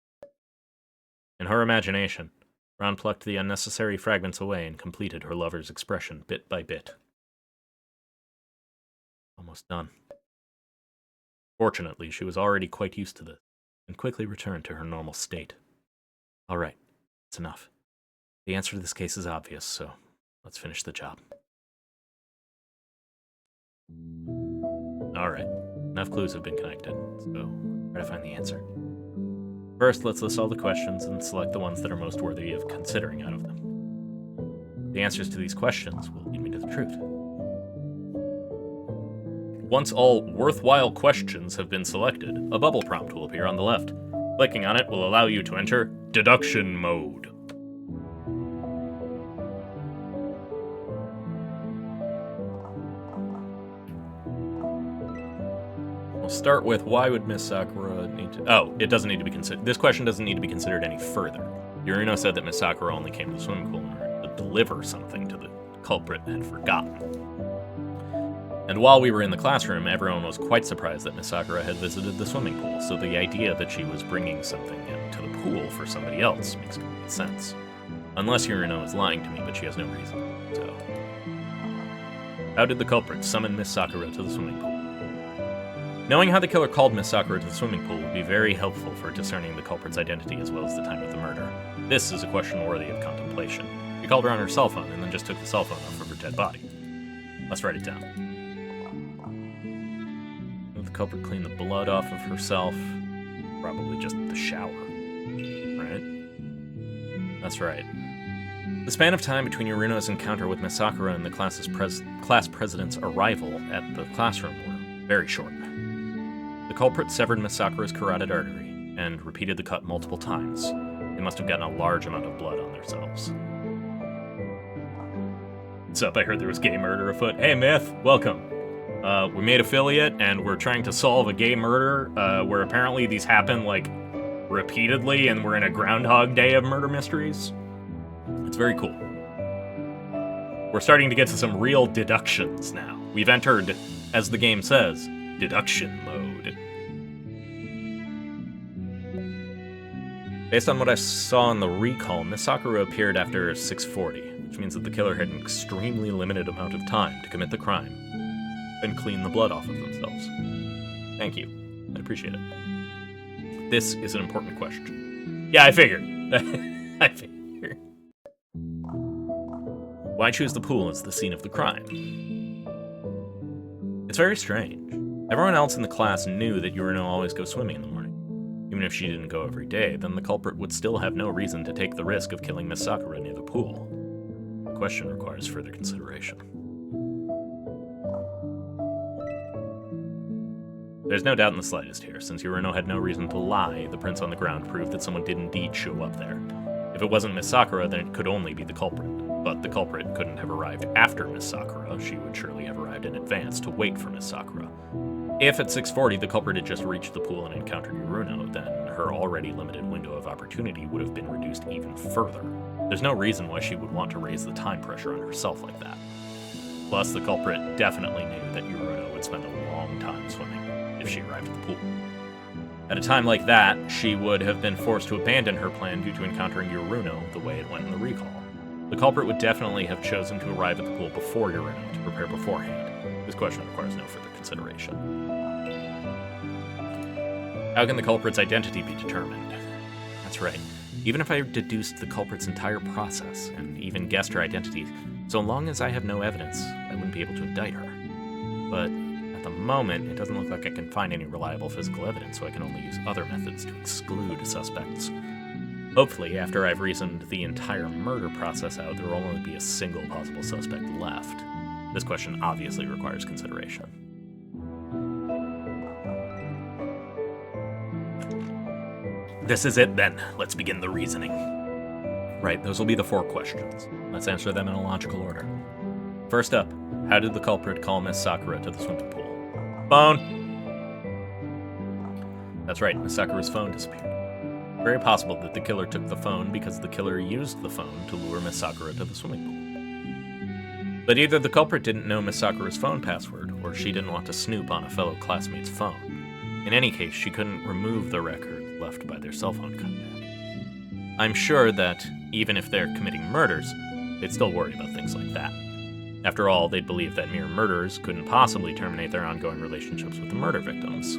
[SPEAKER 1] In her imagination, Ron plucked the unnecessary fragments away and completed her lover's expression bit by bit. Almost done. Fortunately, she was already quite used to this, and quickly returned to her normal state. All right, it's enough. The answer to this case is obvious, so let's finish the job. All right. Enough clues have been connected, so try to find the answer. First, let's list all the questions and select the ones that are most worthy of considering out of them. The answers to these questions will lead me to the truth. Once all worthwhile questions have been selected, a bubble prompt will appear on the left. Clicking on it will allow you to enter deduction mode. We'll start with, why would Miss Sakura need to... Oh, it doesn't need to be considered. This question doesn't need to be considered any further. Yurino said that Miss Sakura only came to the swimming pool in order to deliver something to the culprit and had forgotten. And while we were in the classroom, everyone was quite surprised that Miss Sakura had visited the swimming pool, so the idea that she was bringing something into the pool for somebody else makes complete sense. Unless Yurino is lying to me, but she has no reason, so... How did the culprit summon Miss Sakura to the swimming pool? Knowing how the killer called Miss Sakura to the swimming pool would be very helpful for discerning the culprit's identity as well as the time of the murder. This is a question worthy of contemplation. She called her on her cell phone and then just took the cell phone off of her dead body. Let's write it down. Will the culprit clean the blood off of herself? Probably just the shower. Right? That's right. The span of time between Yuruno's encounter with Miss Sakura and the class president's arrival at the classroom were very short. The culprit severed Miss Sakura's carotid artery and repeated the cut multiple times. They must have gotten a large amount of blood on themselves. What's up? I heard there was gay murder afoot. Hey, Myth, welcome. We made affiliate, and we're trying to solve a gay murder where apparently these happen, like, repeatedly, and we're in a Groundhog Day of murder mysteries. It's very cool. We're starting to get to some real deductions now. We've entered, as the game says, deduction mode. Based on what I saw in the recall, Miss Sakura appeared after 6:40, which means that the killer had an extremely limited amount of time to commit the crime and clean the blood off of themselves. Thank you. I appreciate it. This is an important question. Yeah, I figured. I figured. Why choose the pool as the scene of the crime? It's very strange. Everyone else in the class knew that Yuruno always goes swimming in the morning. Even if she didn't go every day, then the culprit would still have no reason to take the risk of killing Miss Sakura near the pool. The question requires further consideration. There's no doubt in the slightest here. Since Yuruno had no reason to lie, the prints on the ground proved that someone did indeed show up there. If it wasn't Miss Sakura, then it could only be the culprit. But the culprit couldn't have arrived after Miss Sakura. She would surely have arrived in advance to wait for Miss Sakura. If at 6:40 the culprit had just reached the pool and encountered Yuruno, then her already limited window of opportunity would have been reduced even further. There's no reason why she would want to raise the time pressure on herself like that. Plus, the culprit definitely knew that Yuruno would spend a long time swimming if she arrived at the pool. At a time like that, she would have been forced to abandon her plan due to encountering Yuruno the way it went in the recall. The culprit would definitely have chosen to arrive at the pool before Yuruno to prepare beforehand. This question requires no further consideration. How can the culprit's identity be determined? That's right. Even if I deduced the culprit's entire process and even guessed her identity, so long as I have no evidence, I wouldn't be able to indict her. But at the moment, it doesn't look like I can find any reliable physical evidence, so I can only use other methods to exclude suspects. Hopefully, after I've reasoned the entire murder process out, there will only be a single possible suspect left. This question obviously requires consideration. This is it, then. Let's begin the reasoning. Right, those will be the 4 questions. Let's answer them in a logical order. First up, how did the culprit call Miss Sakura to the swimming pool? Phone! That's right, Miss Sakura's phone disappeared. Very possible that the killer took the phone because the killer used the phone to lure Miss Sakura to the swimming pool. But either the culprit didn't know Miss Sakura's phone password, or she didn't want to snoop on a fellow classmate's phone. In any case, she couldn't remove the record left by their cell phone contact. I'm sure that, even if they're committing murders, they'd still worry about things like that. After all, they'd believe that mere murders couldn't possibly terminate their ongoing relationships with the murder victims.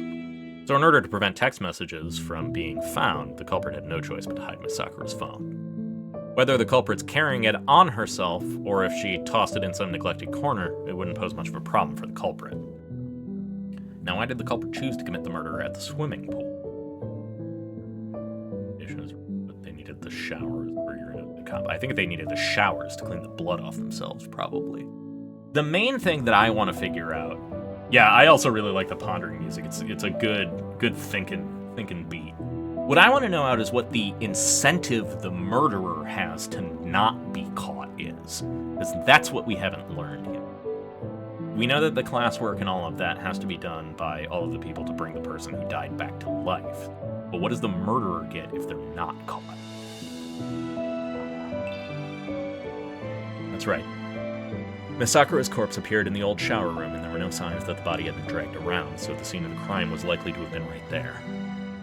[SPEAKER 1] So in order to prevent text messages from being found, the culprit had no choice but to hide Miss Sakura's phone. Whether the culprit's carrying it on herself, or if she tossed it in some neglected corner, it wouldn't pose much of a problem for the culprit. Now, why did the culprit choose to commit the murder at the swimming pool? They needed the showers for I think they needed the showers to clean the blood off themselves, probably. The main thing that I want to figure out... Yeah, I also really like the pondering music. It's a good thinking beat. What I want to know out is what the incentive the murderer has to not be caught is. Because that's what we haven't learned yet. We know that the classwork and all of that has to be done by all of the people to bring the person who died back to life. But what does the murderer get if they're not caught? That's right. Miss Sakura's corpse appeared in the old shower room, and there were no signs that the body had been dragged around, so the scene of the crime was likely to have been right there.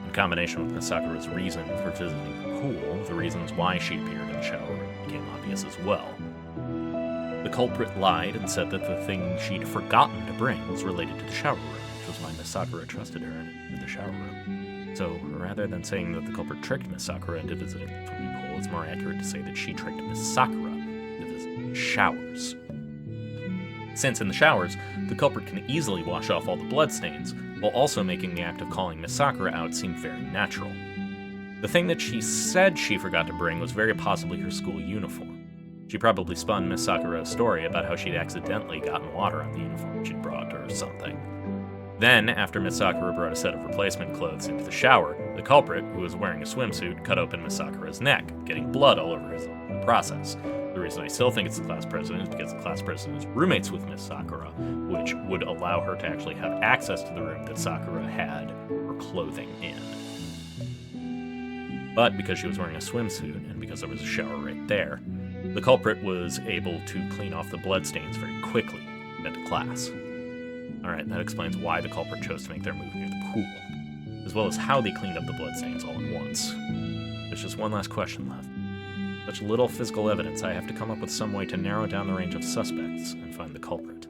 [SPEAKER 1] In combination with Miss Sakura's reason for visiting the pool, the reasons why she appeared in the shower room became obvious as well. The culprit lied and said that the thing she'd forgotten to bring was related to the shower room. which was why Miss Sakura trusted her in the shower room. So, rather than saying that the culprit tricked Miss Sakura into visiting the swimming pool, it's more accurate to say that she tricked Miss Sakura into visiting the showers. Since in the showers, the culprit can easily wash off all the bloodstains, while also making the act of calling Miss Sakura out seem very natural. The thing that she said she forgot to bring was very possibly her school uniform. She probably spun Miss Sakura a story about how she'd accidentally gotten water on the uniform she'd brought or something. Then, after Miss Sakura brought a set of replacement clothes into the shower, the culprit, who was wearing a swimsuit, cut open Miss Sakura's neck, getting blood all over his in the process. The reason I still think it's the class president is because the class president is roommates with Miss Sakura, which would allow her to actually have access to the room that Sakura had her clothing in. But because she was wearing a swimsuit, and because there was a shower right there, the culprit was able to clean off the bloodstains very quickly at the class. Alright, that explains why the culprit chose to make their move near the pool, as well as how they cleaned up the bloodstains all at once. There's just one last question left. Such little physical evidence, I have to come up with some way to narrow down the range of suspects and find the culprit.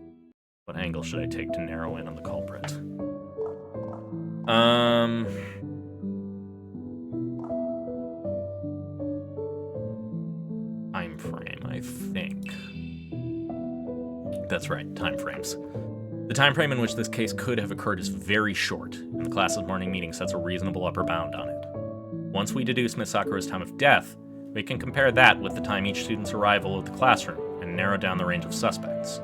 [SPEAKER 1] What angle should I take to narrow in on the culprit? Time frame, I think. That's right, time frames. The time frame in which this case could have occurred is very short, and the class's morning meeting sets a reasonable upper bound on it. Once we deduce Miss Sakura's time of death, we can compare that with the time each student's arrival at the classroom and narrow down the range of suspects.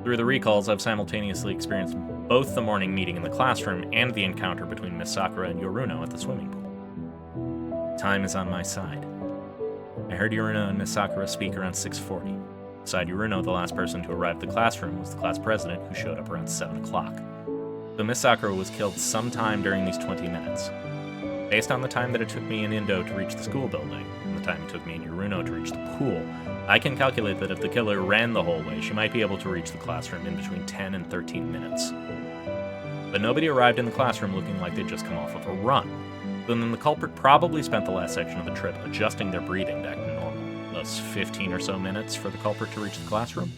[SPEAKER 1] Through the recalls, I've simultaneously experienced both the morning meeting in the classroom and the encounter between Miss Sakura and Yoruno at the swimming pool. Time is on my side. I heard Yoruno and Miss Sakura speak around 6:40. Beside Yoruno, the last person to arrive at the classroom was the class president, who showed up around 7 o'clock. So Miss Sakura was killed sometime during these 20 minutes. Based on the time that it took me in Indo to reach the school building, and the time it took me in Yoruno to reach the pool, I can calculate that if the killer ran the whole way, she might be able to reach the classroom in between 10 and 13 minutes. But nobody arrived in the classroom looking like they'd just come off of a run. So then the culprit probably spent the last section of the trip adjusting their breathing back to normal, thus 15 or so minutes for the culprit to reach the classroom.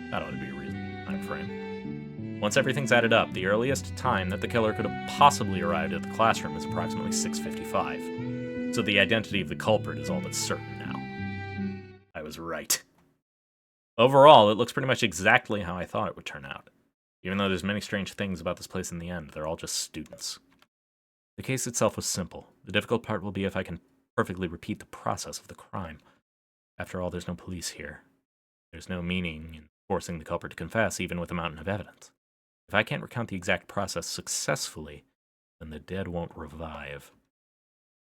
[SPEAKER 1] That ought to be a reasonable time frame. Once everything's added up, the earliest time that the killer could have possibly arrived at the classroom is approximately 6:55. So the identity of the culprit is all but certain now. I was right. Overall, it looks pretty much exactly how I thought it would turn out. Even though there's many strange things about this place in the end, they're all just students. The case itself was simple. The difficult part will be if I can perfectly repeat the process of the crime. After all, there's no police here. There's no meaning in forcing the culprit to confess, even with a mountain of evidence. If I can't recount the exact process successfully, then the dead won't revive.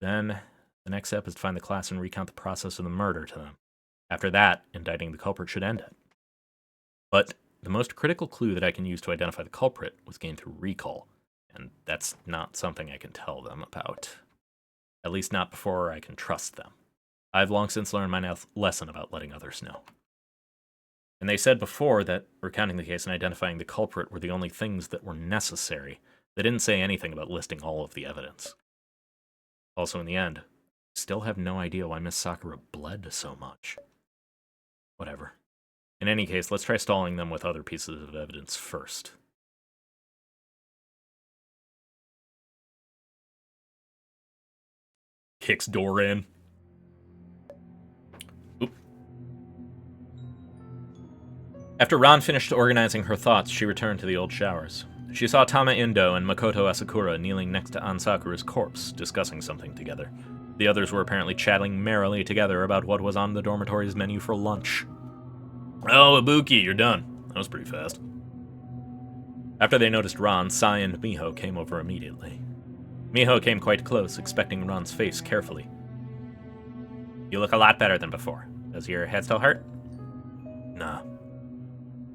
[SPEAKER 1] Then, the next step is to find the class and recount the process of the murder to them. After that, indicting the culprit should end it. But the most critical clue that I can use to identify the culprit was gained through recall, and that's not something I can tell them about. At least not before I can trust them. I've long since learned my lesson about letting others know. And they said before that recounting the case and identifying the culprit were the only things that were necessary. They didn't say anything about listing all of the evidence. Also, in the end, still have no idea why Miss Sakura bled so much. Whatever. In any case, let's try stalling them with other pieces of evidence first. Kicks door in. Oop. After Ran finished organizing her thoughts, she returned to the old showers. She saw Tama Indo and Makoto Asakura kneeling next to Ansakura's corpse, discussing something together. The others were apparently chatting merrily together about what was on the dormitory's menu for lunch. Oh, Ibuki, you're done. That was pretty fast. After they noticed Ran, Sai and Miho came over immediately. Miho came quite close, inspecting Ran's face carefully. You look a lot better than before. Does your head still hurt? Nah.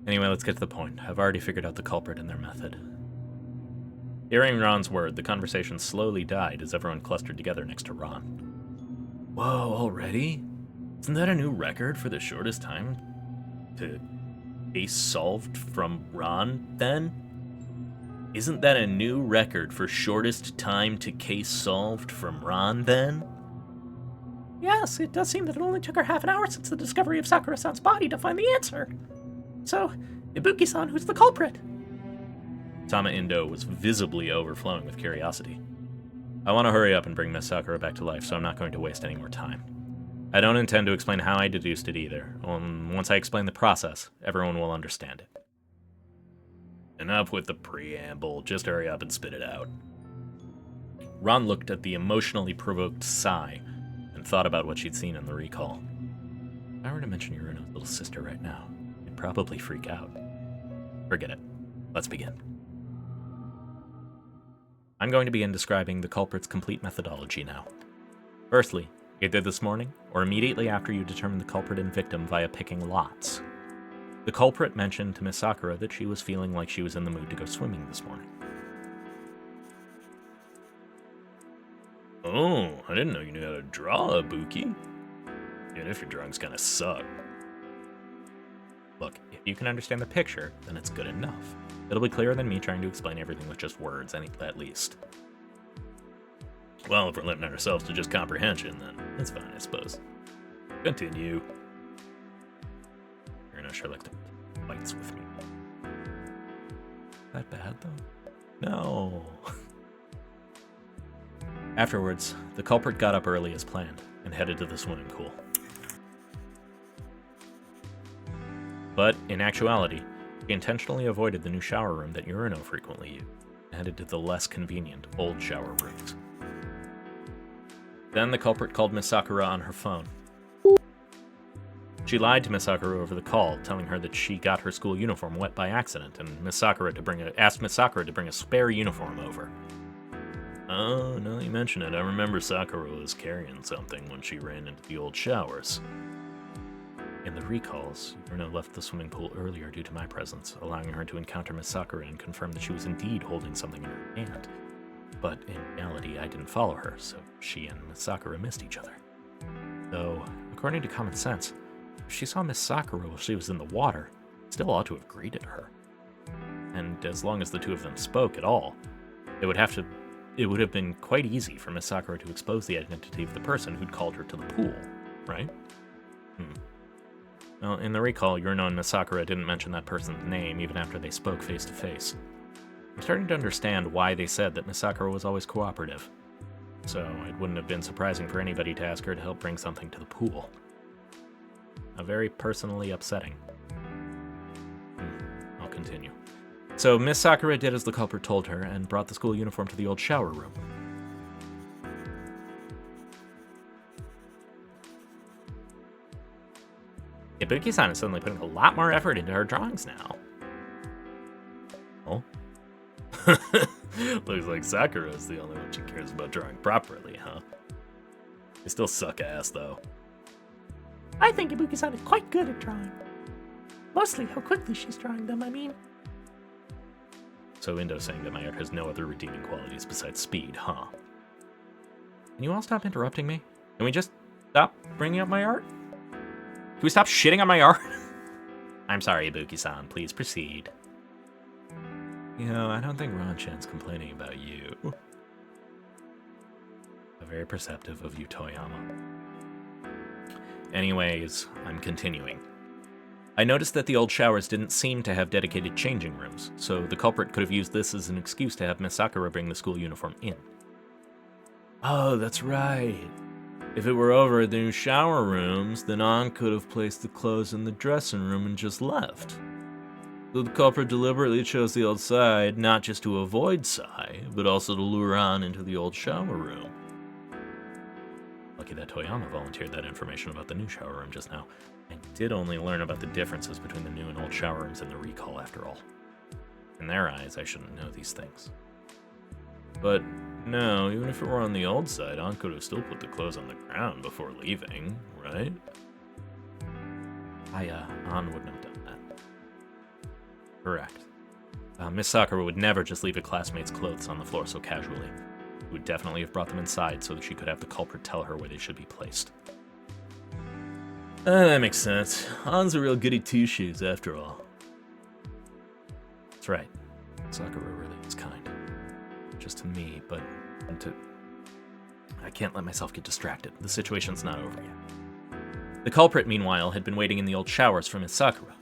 [SPEAKER 1] Anyway, let's get to the point. I've already figured out the culprit and their method. Hearing Ran's word, the conversation slowly died as everyone clustered together next to Ran. Whoa, already? Isn't that a new record for the shortest time to case solved from Ran, then? Isn't that a new record for shortest time to case solved from Ran, then?
[SPEAKER 2] Yes, it does seem that it only took her half an hour since the discovery of Sakura-san's body to find the answer. So, Ibuki-san, who's the culprit?
[SPEAKER 1] Tama Indo was visibly overflowing with curiosity. I want to hurry up and bring Miss Sakura back to life, so I'm not going to waste any more time. I don't intend to explain how I deduced it either. Once I explain the process, everyone will understand it. Enough with the preamble. Just hurry up and spit it out. Ron looked at the emotionally provoked Sai and thought about what she'd seen in the recall. If I were to mention Yuruno's little sister right now, I'd probably freak out. Forget it. Let's begin. I'm going to begin describing the culprit's complete methodology now. Firstly, either this morning or immediately after you determine the culprit and victim via picking lots. The culprit mentioned to Miss Sakura that she was feeling like she was in the mood to go swimming this morning. Oh, I didn't know you knew how to draw, Buki. Even if your drawings kind of suck. Look, if you can understand the picture, then it's good enough. It'll be clearer than me trying to explain everything with just words, at least. Well, if we're limiting ourselves to just comprehension, then that's fine, I suppose. Continue. You're not sure like the fights with me. That bad, though? No. Afterwards, the culprit got up early as planned and headed to the swimming pool. But, in actuality, he intentionally avoided the new shower room that Yuruno frequently used and headed to the less convenient old shower rooms. Then the culprit called Miss Sakura on her phone. She lied to Miss Sakura over the call, telling her that she got her school uniform wet by accident and asked Miss Sakura to bring a spare uniform over. Oh, now that you mention it, I remember Sakura was carrying something when she ran into the old showers. In the recalls, Yuruno left the swimming pool earlier due to my presence, allowing her to encounter Miss Sakura and confirm that she was indeed holding something in her hand. But in reality, I didn't follow her, so she and Miss Sakura missed each other. Though, according to common sense, if she saw Miss Sakura while she was in the water, still ought to have greeted her. And as long as the two of them spoke at all, it would have been quite easy for Miss Sakura to expose the identity of the person who'd called her to the pool, right? Well, in the recall, Yuruno and Miss Sakura didn't mention that person's name even after they spoke face to face. I'm starting to understand why they said that Miss Sakura was always cooperative. So it wouldn't have been surprising for anybody to ask her to help bring something to the pool. Very personally upsetting. I'll continue. So Miss Sakura did as the culprit told her and brought the school uniform to the old shower room. Ibuki-san is suddenly putting a lot more effort into her drawings now. Oh? Looks like Sakura is the only one she cares about drawing properly, huh? They still suck ass, though.
[SPEAKER 2] I think Ibuki-san is quite good at drawing. Mostly how quickly she's drawing them, I mean.
[SPEAKER 1] So Indo's saying that my art has no other redeeming qualities besides speed, huh? Can you all stop interrupting me? Can we just stop bringing up my art? Can we stop shitting on my art? I'm sorry, Ibuki-san. Please proceed. You know, I don't think Ron-chan's complaining about you. Very perceptive of you, Toyama. Anyways, I'm continuing. I noticed that the old showers didn't seem to have dedicated changing rooms, so the culprit could have used this as an excuse to have Miss Sakura bring the school uniform in. Oh, that's right. If it were over at the new shower rooms, then An could have placed the clothes in the dressing room and just left. So the culprit deliberately chose the old side, not just to avoid Sai, but also to lure An into the old shower room. Lucky that Toyama volunteered that information about the new shower room just now. I did only learn about the differences between the new and old shower rooms in the recall, after all. In their eyes, I shouldn't know these things. But no, even if it were on the old side, An could have still put the clothes on the ground before leaving, right? An wouldn't have done that. Correct. Miss Sakura would never just leave a classmate's clothes on the floor so casually. She would definitely have brought them inside so that she could have the culprit tell her where they should be placed. That makes sense. An's a real goody two-shoes, after all. That's right. Sakura really is kind. Just to me, but to... I can't let myself get distracted. The situation's not over yet. The culprit, meanwhile, had been waiting in the old showers for Miss Sakura.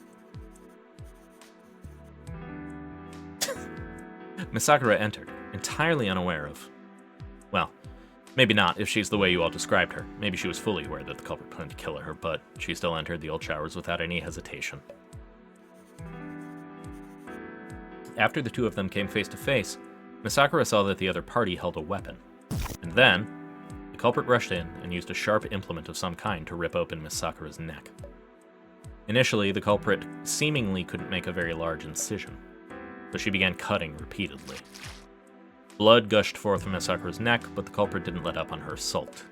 [SPEAKER 1] Misakura entered, entirely unaware of... Well, maybe not, if she's the way you all described her. Maybe she was fully aware that the culprit planned to kill her, but she still entered the old showers without any hesitation. After the two of them came face to face, Misakura saw that the other party held a weapon. And then, the culprit rushed in and used a sharp implement of some kind to rip open Misakura's neck. Initially, the culprit seemingly couldn't make a very large incision, so she began cutting repeatedly. Blood gushed forth from Misakura's neck, but the culprit didn't let up on her assault.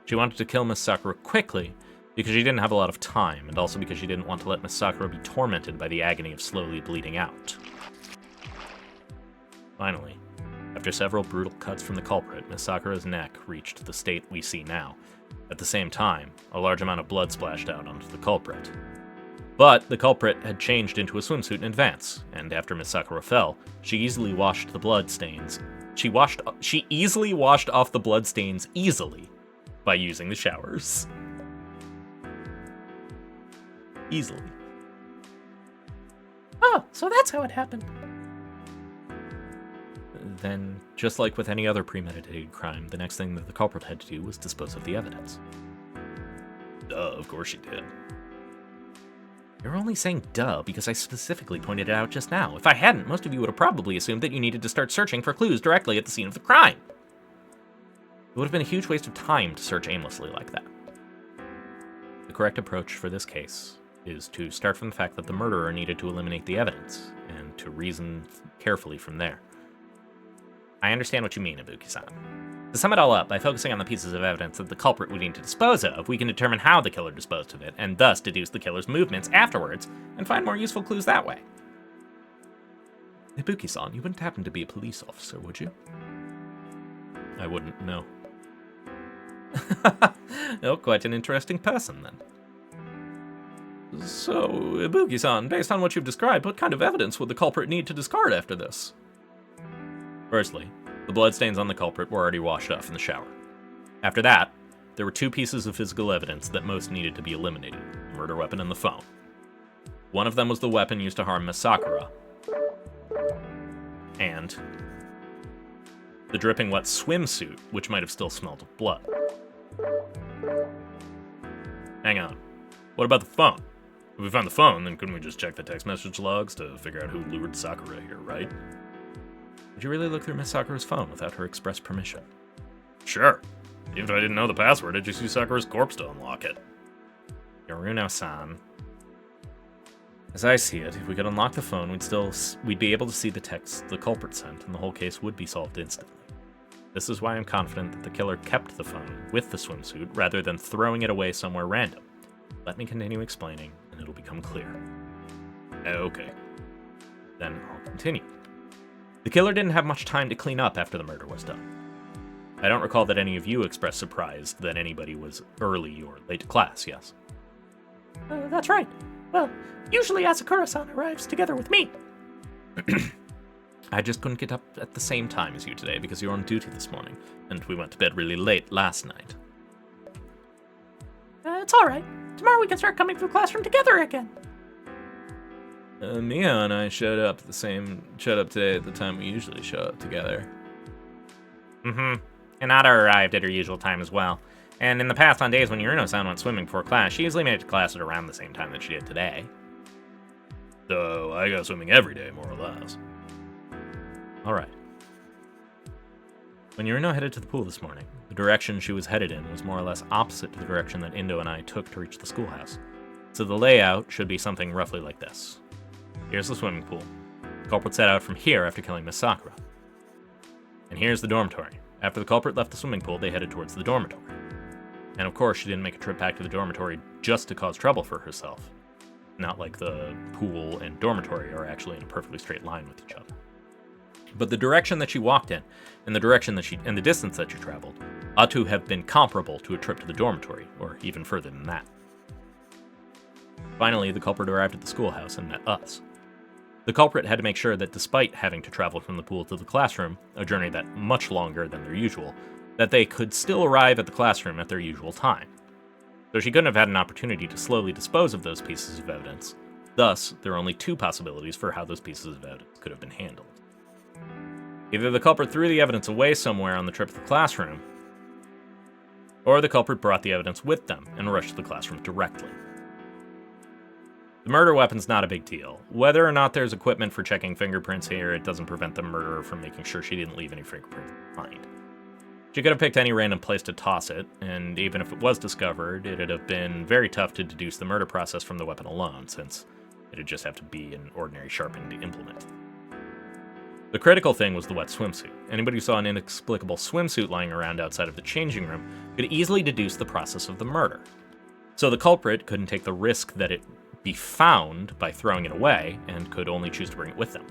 [SPEAKER 1] She wanted to kill Misakura quickly because she didn't have a lot of time, and also because she didn't want to let Misakura be tormented by the agony of slowly bleeding out. Finally, after several brutal cuts from the culprit, Misakura's neck reached the state we see now. At the same time, a large amount of blood splashed out onto the culprit. But the culprit had changed into a swimsuit in advance, and after Misakura fell, she easily washed the blood stains. She easily washed off the blood stains easily by using the showers. Easily.
[SPEAKER 2] Oh, so that's how it happened.
[SPEAKER 1] Then, just like with any other premeditated crime, the next thing that the culprit had to do was dispose of the evidence. Duh, of course she did. You're only saying duh because I specifically pointed it out just now. If I hadn't, most of you would have probably assumed that you needed to start searching for clues directly at the scene of the crime. It would have been a huge waste of time to search aimlessly like that. The correct approach for this case is to start from the fact that the murderer needed to eliminate the evidence, and to reason carefully from there. I understand what you mean, Ibuki-san. To sum it all up, by focusing on the pieces of evidence that the culprit would need to dispose of, we can determine how the killer disposed of it, and thus deduce the killer's movements afterwards, and find more useful clues that way. Ibuki-san, you wouldn't happen to be a police officer, would you? I wouldn't, no. Oh, quite an interesting person, then. So, Ibuki-san, based on what you've described, what kind of evidence would the culprit need to discard after this? Firstly, the bloodstains on the culprit were already washed off in the shower. After that, there were two pieces of physical evidence that most needed to be eliminated, the murder weapon and the phone. One of them was the weapon used to harm Misakura, and the dripping wet swimsuit, which might have still smelled of blood. Hang on, what about the phone? If we found the phone, then couldn't we just check the text message logs to figure out who lured Sakura here, right? Did you really look through Miss Sakura's phone without her express permission? Sure. Even if I didn't know the password, I just used Sakura's corpse to unlock it. Yoruno-san. As I see it, if we could unlock the phone, we'd be able to see the text the culprit sent, and the whole case would be solved instantly. This is why I'm confident that the killer kept the phone with the swimsuit rather than throwing it away somewhere random. Let me continue explaining, and it'll become clear. Okay. Then I'll continue. The killer didn't have much time to clean up after the murder was done. I don't recall that any of you expressed surprise that anybody was early or late to class, yes?
[SPEAKER 2] That's right. Well, usually Asakura-san arrives together with me.
[SPEAKER 1] I just couldn't get up at the same time as you today because you were on duty this morning, and we went to bed really late last night.
[SPEAKER 2] It's alright. Tomorrow we can start coming to the classroom together again.
[SPEAKER 1] Mia and I showed up today at the time we usually show up together. Mm-hmm. Hinata arrived at her usual time as well. And in the past, on days when Yuruno-san went swimming before class, she usually made it to class at around the same time that she did today. So I go swimming every day, more or less. Alright. When Yuruno headed to the pool this morning, the direction she was headed in was more or less opposite to the direction that Indo and I took to reach the schoolhouse. So the layout should be something roughly like this. Here's the swimming pool. The culprit set out from here after killing Miss Sakura. And here's the dormitory. After the culprit left the swimming pool, they headed towards the dormitory. And of course, she didn't make a trip back to the dormitory just to cause trouble for herself. Not like the pool and dormitory are actually in a perfectly straight line with each other. But the direction that she walked in, and the distance that she traveled, ought to have been comparable to a trip to the dormitory, or even further than that. Finally, the culprit arrived at the schoolhouse and met us. The culprit had to make sure that despite having to travel from the pool to the classroom, a journey that much longer than their usual, that they could still arrive at the classroom at their usual time. So she couldn't have had an opportunity to slowly dispose of those pieces of evidence. Thus, there are only two possibilities for how those pieces of evidence could have been handled. Either the culprit threw the evidence away somewhere on the trip to the classroom, or the culprit brought the evidence with them and rushed to the classroom directly. The murder weapon's not a big deal. Whether or not there's equipment for checking fingerprints here, it doesn't prevent the murderer from making sure she didn't leave any fingerprints behind. She could have picked any random place to toss it, and even if it was discovered, it'd have been very tough to deduce the murder process from the weapon alone, since it'd just have to be an ordinary sharpened implement. The critical thing was the wet swimsuit. Anybody who saw an inexplicable swimsuit lying around outside of the changing room could easily deduce the process of the murder. So the culprit couldn't take the risk that it be found by throwing it away, and could only choose to bring it with them.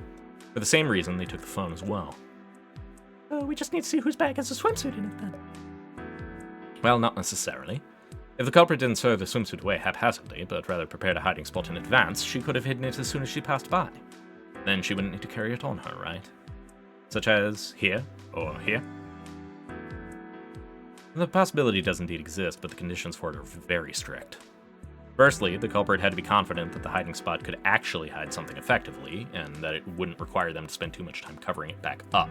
[SPEAKER 1] For the same reason, they took the phone as well.
[SPEAKER 2] We just need to see whose bag has a swimsuit in it, then.
[SPEAKER 1] Well, not necessarily. If the culprit didn't throw the swimsuit away haphazardly, but rather prepared a hiding spot in advance, she could have hidden it as soon as she passed by. Then she wouldn't need to carry it on her, right? Such as here, or here. The possibility does indeed exist, but the conditions for it are very strict. Firstly, the culprit had to be confident that the hiding spot could actually hide something effectively, and that it wouldn't require them to spend too much time covering it back up.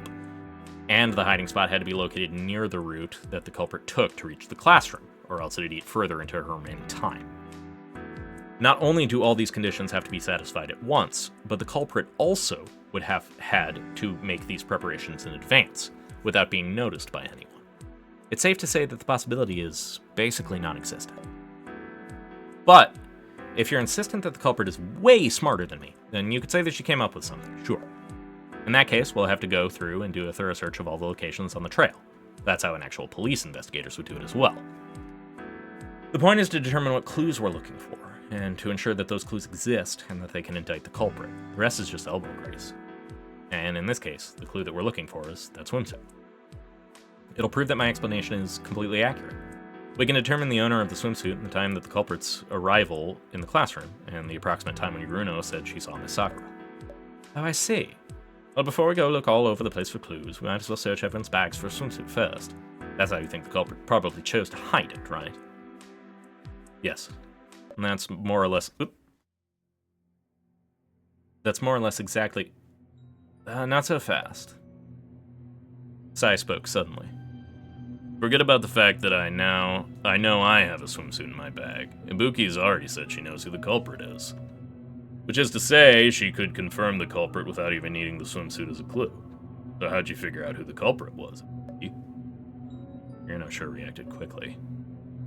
[SPEAKER 1] And the hiding spot had to be located near the route that the culprit took to reach the classroom, or else it'd eat further into her remaining time. Not only do all these conditions have to be satisfied at once, but the culprit also would have had to make these preparations in advance, without being noticed by anyone. It's safe to say that the possibility is basically non-existent. But if you're insistent that the culprit is way smarter than me, then you could say that she came up with something, sure. In that case, we'll have to go through and do a thorough search of all the locations on the trail. That's how an actual police investigators would do it as well. The point is to determine what clues we're looking for, and to ensure that those clues exist and that they can indict the culprit. The rest is just elbow grease. And in this case, the clue that we're looking for is that swimsuit. It'll prove that my explanation is completely accurate. We can determine the owner of the swimsuit and the time that the culprit's arrival in the classroom, and the approximate time when Chrono said she saw Miss Sakura. Oh, I see. Well, before we go look all over the place for clues, we might as well search everyone's bags for a swimsuit first. That's how you think the culprit probably chose to hide it, right? Yes. And that's more or less... That's more or less exactly... not so fast. Sai spoke suddenly. Forget about the fact that I know I have a swimsuit in my bag. Ibuki's already said she knows who the culprit is. Which is to say, she could confirm the culprit without even needing the swimsuit as a clue. So how'd you figure out who the culprit was? Chrono sure reacted quickly.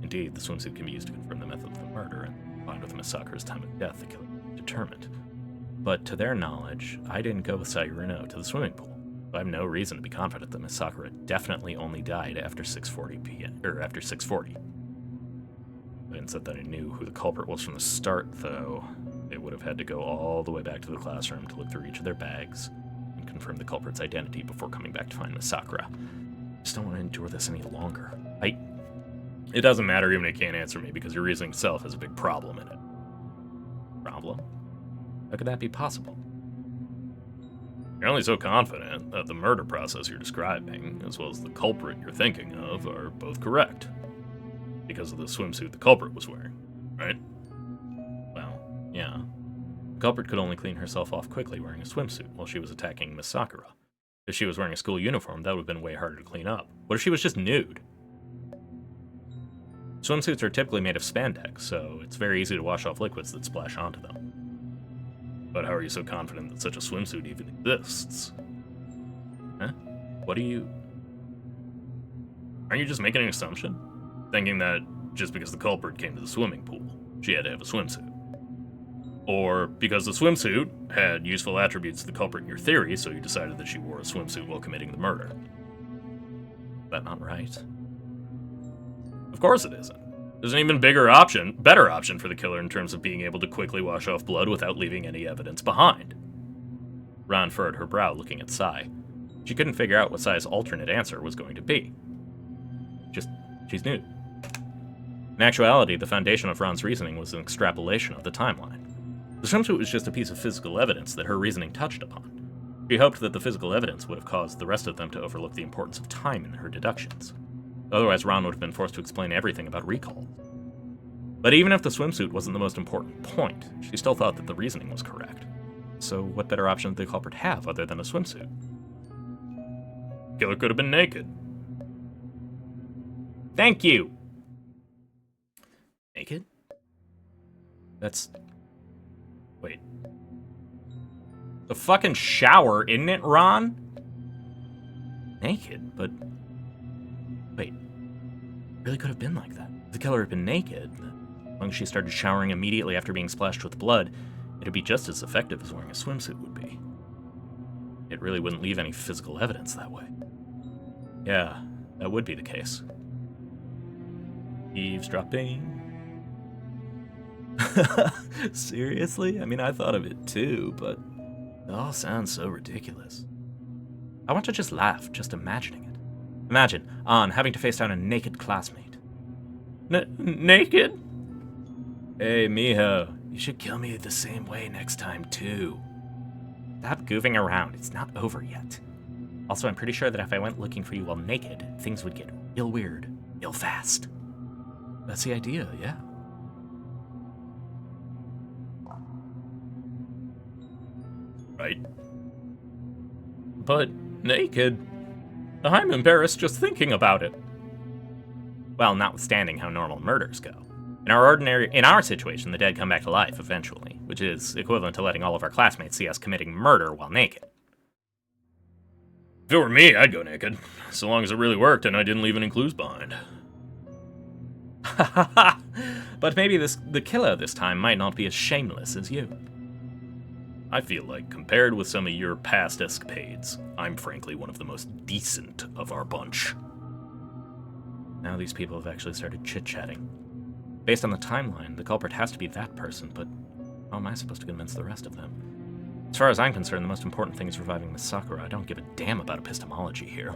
[SPEAKER 1] Indeed, the swimsuit can be used to confirm the method of the murder, and combined with Miss Sakura's time of death, the killer determined. But to their knowledge, I didn't go with Sayurino to the swimming pool. I have no reason to be confident that Miss Sakura definitely only died after 6:40 p.m. or after 6:40. I didn't said that I knew who the culprit was from the start, though. They would have had to go all the way back to the classroom to look through each of their bags and confirm the culprit's identity before coming back to find Miss Sakura. I just don't want to endure this any longer. It doesn't matter even if you can't answer me, because your reasoning itself has a big problem in it. Problem? How could that be possible? You're only so confident that the murder process you're describing, as well as the culprit you're thinking of, are both correct. Because of the swimsuit the culprit was wearing, right? Well, yeah. The culprit could only clean herself off quickly wearing a swimsuit while she was attacking Miss Sakura. If she was wearing a school uniform, that would have been way harder to clean up. What if she was just nude? Swimsuits are typically made of spandex, so it's very easy to wash off liquids that splash onto them. But how are you so confident that such a swimsuit even exists? Huh? What are you... Aren't you just making an assumption? Thinking that just because the culprit came to the swimming pool, she had to have a swimsuit. Or because the swimsuit had useful attributes to the culprit in your theory, so you decided that she wore a swimsuit while committing the murder. Is that not right? Of course it isn't. There's an even better option for the killer in terms of being able to quickly wash off blood without leaving any evidence behind. Ron furrowed her brow, looking at Sai. She couldn't figure out what Sai's alternate answer was going to be. She's nude. In actuality, the foundation of Ron's reasoning was an extrapolation of the timeline. The swimsuit was just a piece of physical evidence that her reasoning touched upon. She hoped that the physical evidence would have caused the rest of them to overlook the importance of time in her deductions. Otherwise, Ron would have been forced to explain everything about recall. But even if the swimsuit wasn't the most important point, she still thought that the reasoning was correct. So what better option did the culprit have other than a swimsuit? Killer could have been naked. Thank you. Naked? That's... Wait. The fucking shower, isn't it, Ron? Naked, but... Wait. Really could have been like that. If the killer had been naked, as long as she started showering immediately after being splashed with blood, it'd be just as effective as wearing a swimsuit would be. It really wouldn't leave any physical evidence that way. Yeah, that would be the case. Eavesdropping. Seriously? I mean, I thought of it too, but it all sounds so ridiculous. I want to just laugh, just imagining it. Imagine, An having to face down a naked classmate. Naked? Hey, mijo, you should kill me the same way next time, too. Stop goofing around, it's not over yet. Also, I'm pretty sure that if I went looking for you while naked, things would get real weird, real fast. That's the idea, yeah. Right. But naked? I'm embarrassed just thinking about it. Well, notwithstanding how normal murders go. In our situation, the dead come back to life eventually, which is equivalent to letting all of our classmates see us committing murder while naked. If it were me, I'd go naked, so long as it really worked and I didn't leave any clues behind. But maybe the killer this time might not be as shameless as you. I feel like, compared with some of your past escapades, I'm frankly one of the most decent of our bunch. Now these people have actually started chit-chatting. Based on the timeline, the culprit has to be that person, but how am I supposed to convince the rest of them? As far as I'm concerned, the most important thing is reviving Miss Sakura. I don't give a damn about epistemology here.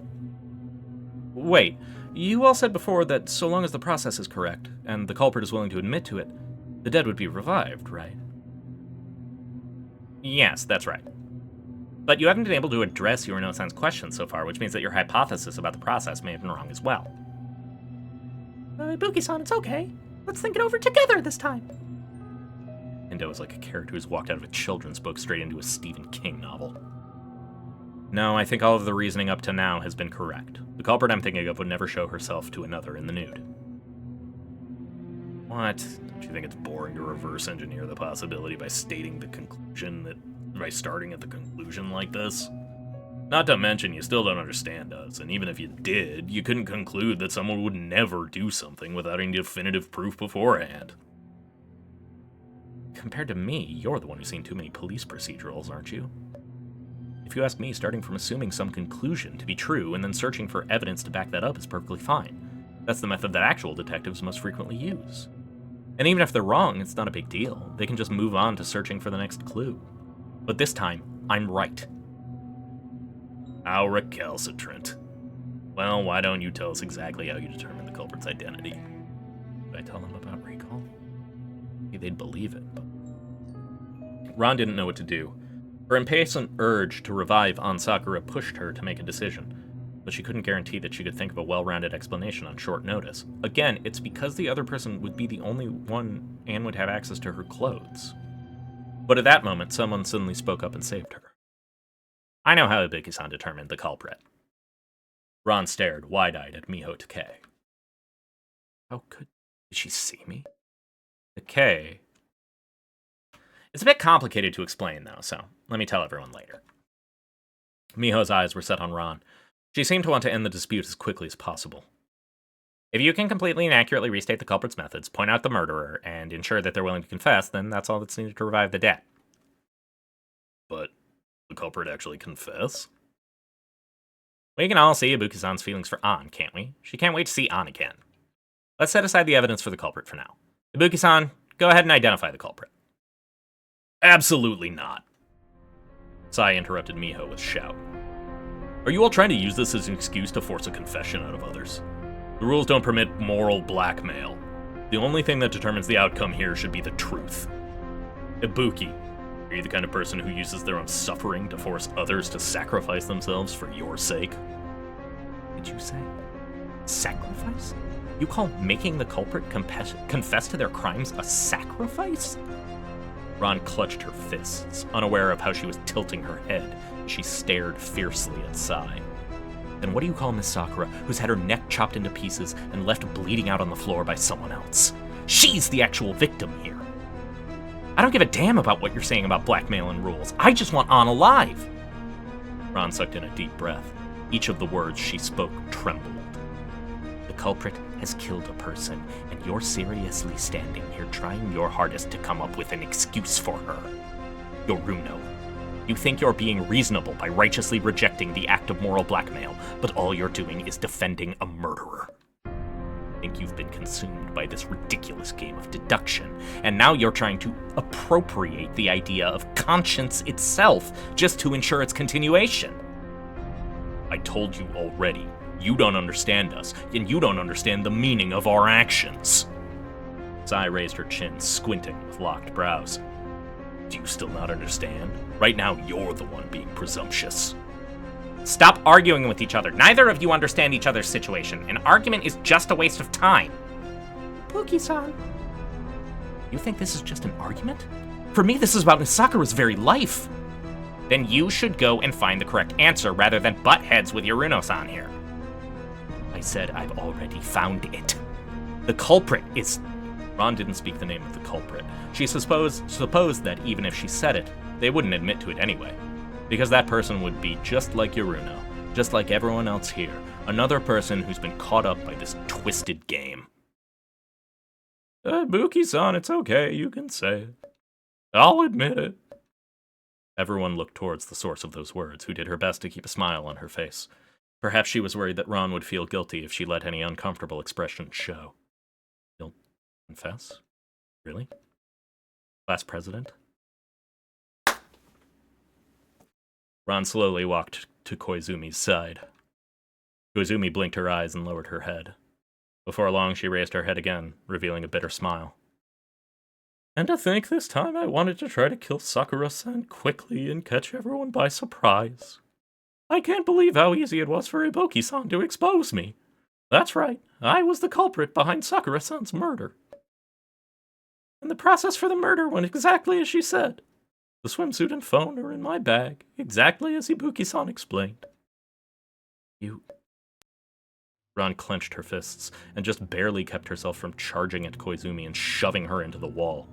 [SPEAKER 1] Wait, you all said before that so long as the process is correct, and the culprit is willing to admit to it, the dead would be revived, right? Yes, that's right. But you haven't been able to address your no-sense questions so far, which means that your hypothesis about the process may have been wrong as well.
[SPEAKER 2] Ibuki-san, it's okay. Let's think it over together this time.
[SPEAKER 1] Endo is like a character who's walked out of a children's book straight into a Stephen King novel. No, I think all of the reasoning up to now has been correct. The culprit I'm thinking of would never show herself to another in the nude. What? Don't you think it's boring to reverse engineer the possibility by starting at the conclusion like this? Not to mention, you still don't understand us, and even if you did, you couldn't conclude that someone would never do something without any definitive proof beforehand. Compared to me, you're the one who's seen too many police procedurals, aren't you? If you ask me, starting from assuming some conclusion to be true and then searching for evidence to back that up is perfectly fine. That's the method that actual detectives most frequently use. And even if they're wrong, it's not a big deal. They can just move on to searching for the next clue. But this time, I'm right. How recalcitrant. Well, why don't you tell us exactly how you determined the culprit's identity? Did I tell them about recall? Maybe they'd believe it, but... Ron didn't know what to do. Her impatient urge to revive An Sakura pushed her to make a decision, but she couldn't guarantee that she could think of a well-rounded explanation on short notice. Again, it's because the other person would be the only one Anne would have access to her clothes. But at that moment, someone suddenly spoke up and saved her. I know how Ibuki-san determined the culprit. Ron stared, wide-eyed at Miho Takei. How could... Did she see me? Takei... It's a bit complicated to explain, though, so let me tell everyone later. Miho's eyes were set on Ron. She seemed to want to end the dispute as quickly as possible. If you can completely and accurately restate the culprit's methods, point out the murderer, and ensure that they're willing to confess, then that's all that's needed to revive the dead. But the culprit actually confess? We can all see Ibuki-san's feelings for An, can't we? She can't wait to see An again. Let's set aside the evidence for the culprit for now. Ibuki-san, go ahead and identify the culprit. Absolutely not. Sai interrupted Miho with a shout. Are you all trying to use this as an excuse to force a confession out of others? The rules don't permit moral blackmail. The only thing that determines the outcome here should be the truth. Ibuki, are you the kind of person who uses their own suffering to force others to sacrifice themselves for your sake? Did you say sacrifice? You call making the culprit confess to their crimes a sacrifice? Ron clutched her fists, unaware of how she was tilting her head as she stared fiercely at Sai. then what do you call Miss Sakura, who's had her neck chopped into pieces and left bleeding out on the floor by someone else? She's the actual victim here. I don't give a damn about what you're saying about blackmail and rules. I just want Ann alive. Ron sucked in a deep breath. Each of the words she spoke trembled. The culprit has killed a person, and you're seriously standing here trying your hardest to come up with an excuse for her. Yoruno, you think you're being reasonable by righteously rejecting the act of moral blackmail, but all you're doing is defending a murderer. I think you've been consumed by this ridiculous game of deduction, and now you're trying to appropriate the idea of conscience itself just to ensure its continuation. I told you already, you don't understand us, and you don't understand the meaning of our actions. Sai raised her chin, squinting with locked brows. Do you still not understand? Right now, you're the one being presumptuous. Stop arguing with each other. Neither of you understand each other's situation. An argument is just a waste of time.
[SPEAKER 2] Pookie-san.
[SPEAKER 1] You think this is just an argument? For me, this is about Miss Sakura's very life. Then you should go and find the correct answer rather than butt heads with Yoruno-san here. I said I've already found it. The culprit is... Ron didn't speak the name of the culprit. She supposed that even if she said it, they wouldn't admit to it anyway. Because that person would be just like Yoruno, just like everyone else here, another person who's been caught up by this twisted game. Buki-san, it's okay, you can say it. I'll admit it. Everyone looked towards the source of those words, who did her best to keep a smile on her face. Perhaps she was worried that Ron would feel guilty if she let any uncomfortable expressions show. He'll confess? Really? Class president? Ron slowly walked to Koizumi's side. Koizumi blinked her eyes and lowered her head. Before long, she raised her head again, revealing a bitter smile. And to think this time I wanted to try to kill Sakura-san quickly and catch everyone by surprise. I can't believe how easy it was for Iboki-san to expose me. That's right, I was the culprit behind Sakura-san's murder. And the process for the murder went exactly as she said. The swimsuit and phone are in my bag, exactly as Ibuki-san explained. You... Ron clenched her fists, and just barely kept herself from charging at Koizumi and shoving her into the wall.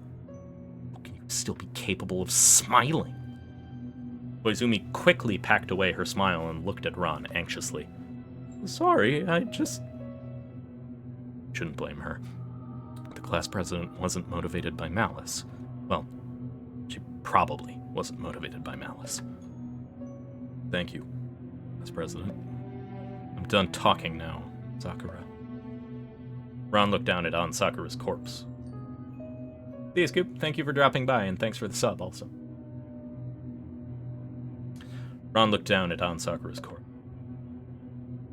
[SPEAKER 1] How can you still be capable of smiling? Koizumi quickly packed away her smile and looked at Ron anxiously. Sorry, I just... Shouldn't blame her. The class president wasn't motivated by malice. Well, she probably wasn't motivated by malice. Thank you, class president. I'm done talking now, Sakura. Ron looked down at Ann Sakura's corpse. See you, Scoop. Thank you for dropping by, and thanks for the sub also. Ron looked down at Ann Sakura's corpse.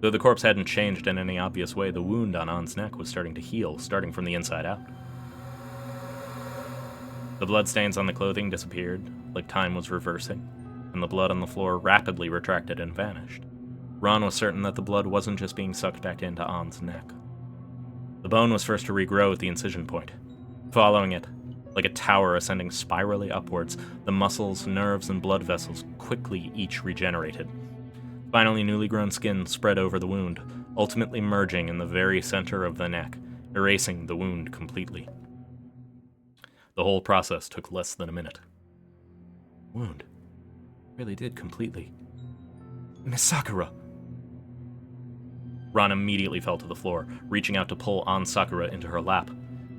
[SPEAKER 1] Though the corpse hadn't changed in any obvious way, the wound on Ann's neck was starting to heal, starting from the inside out. The bloodstains on the clothing disappeared, like time was reversing, and the blood on the floor rapidly retracted and vanished. Ron was certain that the blood wasn't just being sucked back into Ann's neck. The bone was first to regrow at the incision point. Following it, like a tower ascending spirally upwards, the muscles, nerves, and blood vessels quickly each regenerated. Finally, newly grown skin spread over the wound, ultimately merging in the very center of the neck, erasing the wound completely. The whole process took less than a minute. Wound really did completely. Miss Sakura! Ron immediately fell to the floor, reaching out to pull Ann Sakura into her lap.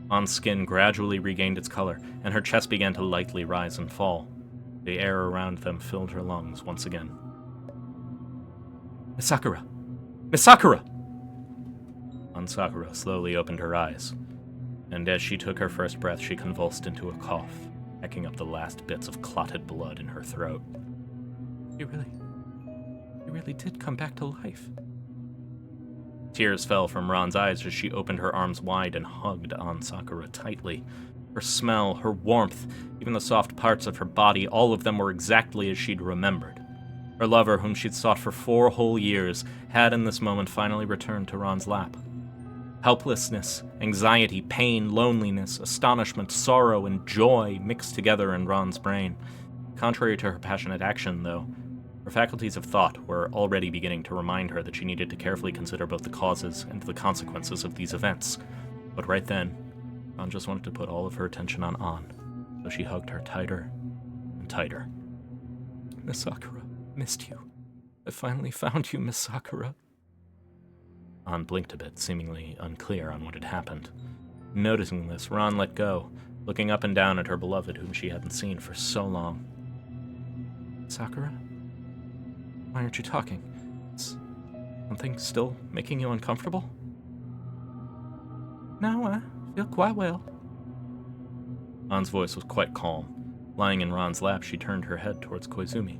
[SPEAKER 1] Ann's skin gradually regained its color, and her chest began to lightly rise and fall. The air around them filled her lungs once again. Miss Sakura! Miss Sakura! Ann Sakura slowly opened her eyes, and as she took her first breath, she convulsed into a cough, pecking up the last bits of clotted blood in her throat. You really did come back to life. Tears fell from Ron's eyes as she opened her arms wide and hugged Ann Sakura tightly. Her smell, her warmth, even the soft parts of her body, all of them were exactly as she'd remembered. Her lover, whom she'd sought for 4 whole years, had in this moment finally returned to Ron's lap. Helplessness, anxiety, pain, loneliness, astonishment, sorrow, and joy mixed together in Ron's brain. Contrary to her passionate action, though, Her faculties of thought were already beginning to remind her that she needed to carefully consider both the causes and the consequences of these events. But right then, Ron just wanted to put all of her attention on An, so she hugged her tighter and tighter. Miss Sakura, missed you. I finally found you, Miss Sakura. An blinked a bit, seemingly unclear on what had happened. Noticing this, Ron let go, looking up and down at her beloved, whom she hadn't seen for so long. Sakura? Why aren't you talking? Is something still making you uncomfortable?
[SPEAKER 2] No, I feel quite well.
[SPEAKER 1] An's voice was quite calm. Lying in Ron's lap, she turned her head towards Koizumi.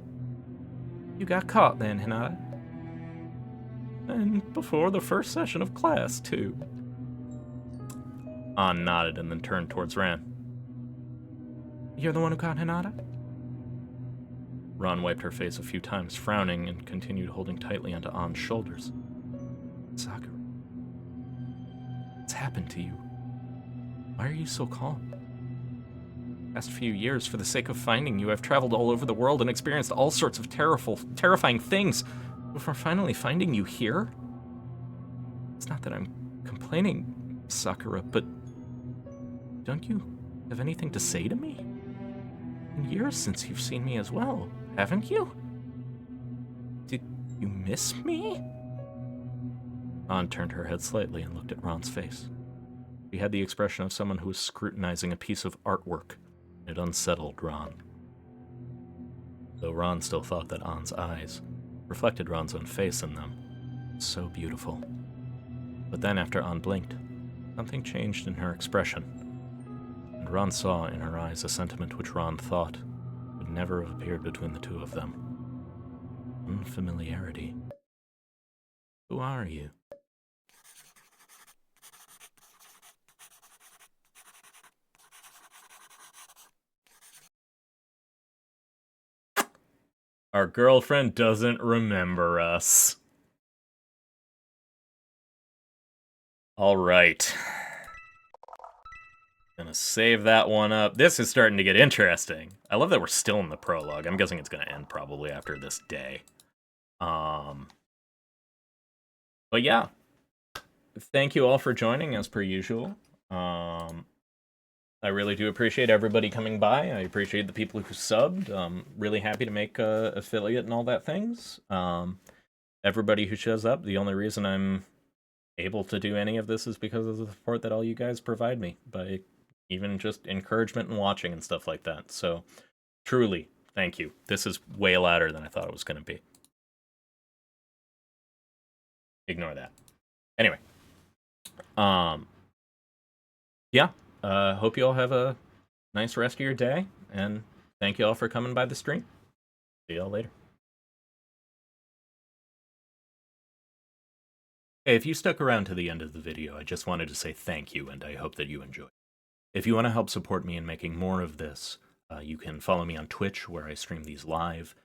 [SPEAKER 2] You got caught then, Hinata?
[SPEAKER 1] And before the first session of class, too. An nodded and then turned towards Ran.
[SPEAKER 2] You're the one who caught Hinata?
[SPEAKER 1] Ron wiped her face a few times, frowning, and continued holding tightly onto An's shoulders. Sakura, what's happened to you? Why are you so calm?
[SPEAKER 2] Past few years, for the sake of finding you, I've traveled all over the world and experienced all sorts of terrifying things before finally finding you here. It's not that I'm complaining, Sakura, but don't you have anything to say to me? Been years since you've seen me as well, haven't you? Did you miss me?
[SPEAKER 1] An turned her head slightly and looked at Ron's face. She had the expression of someone who was scrutinizing a piece of artwork. It unsettled Ron. Though Ron still thought that An's eyes reflected Ron's own face in them. So beautiful. But then after An blinked, something changed in her expression, and Ron saw in her eyes a sentiment which Ron thought would never have appeared between the two of them. Unfamiliarity. Who are you? Our girlfriend doesn't remember us. All right. Gonna save that one up. This is starting to get interesting. I love that we're still in the prologue. I'm guessing it's gonna end probably after this day. But yeah. Thank you all for joining as per usual. I really do appreciate everybody coming by. I appreciate the people who subbed. Really happy to make a affiliate and all that things. Everybody who shows up, the only reason I'm able to do any of this is because of the support that all you guys provide me by even just encouragement and watching and stuff like that. So truly, thank you. This is way louder than I thought it was going to be. Ignore that. Anyway. Yeah. Hope you all have a nice rest of your day, and thank you all for coming by the stream. See y'all later. Hey, if you stuck around to the end of the video, I just wanted to say thank you, and I hope that you enjoyed. If you want to help support me in making more of this, you can follow me on Twitch, where I stream these live.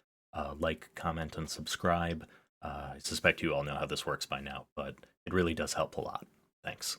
[SPEAKER 1] Like, comment, and subscribe. I suspect you all know how this works by now, but it really does help a lot. Thanks.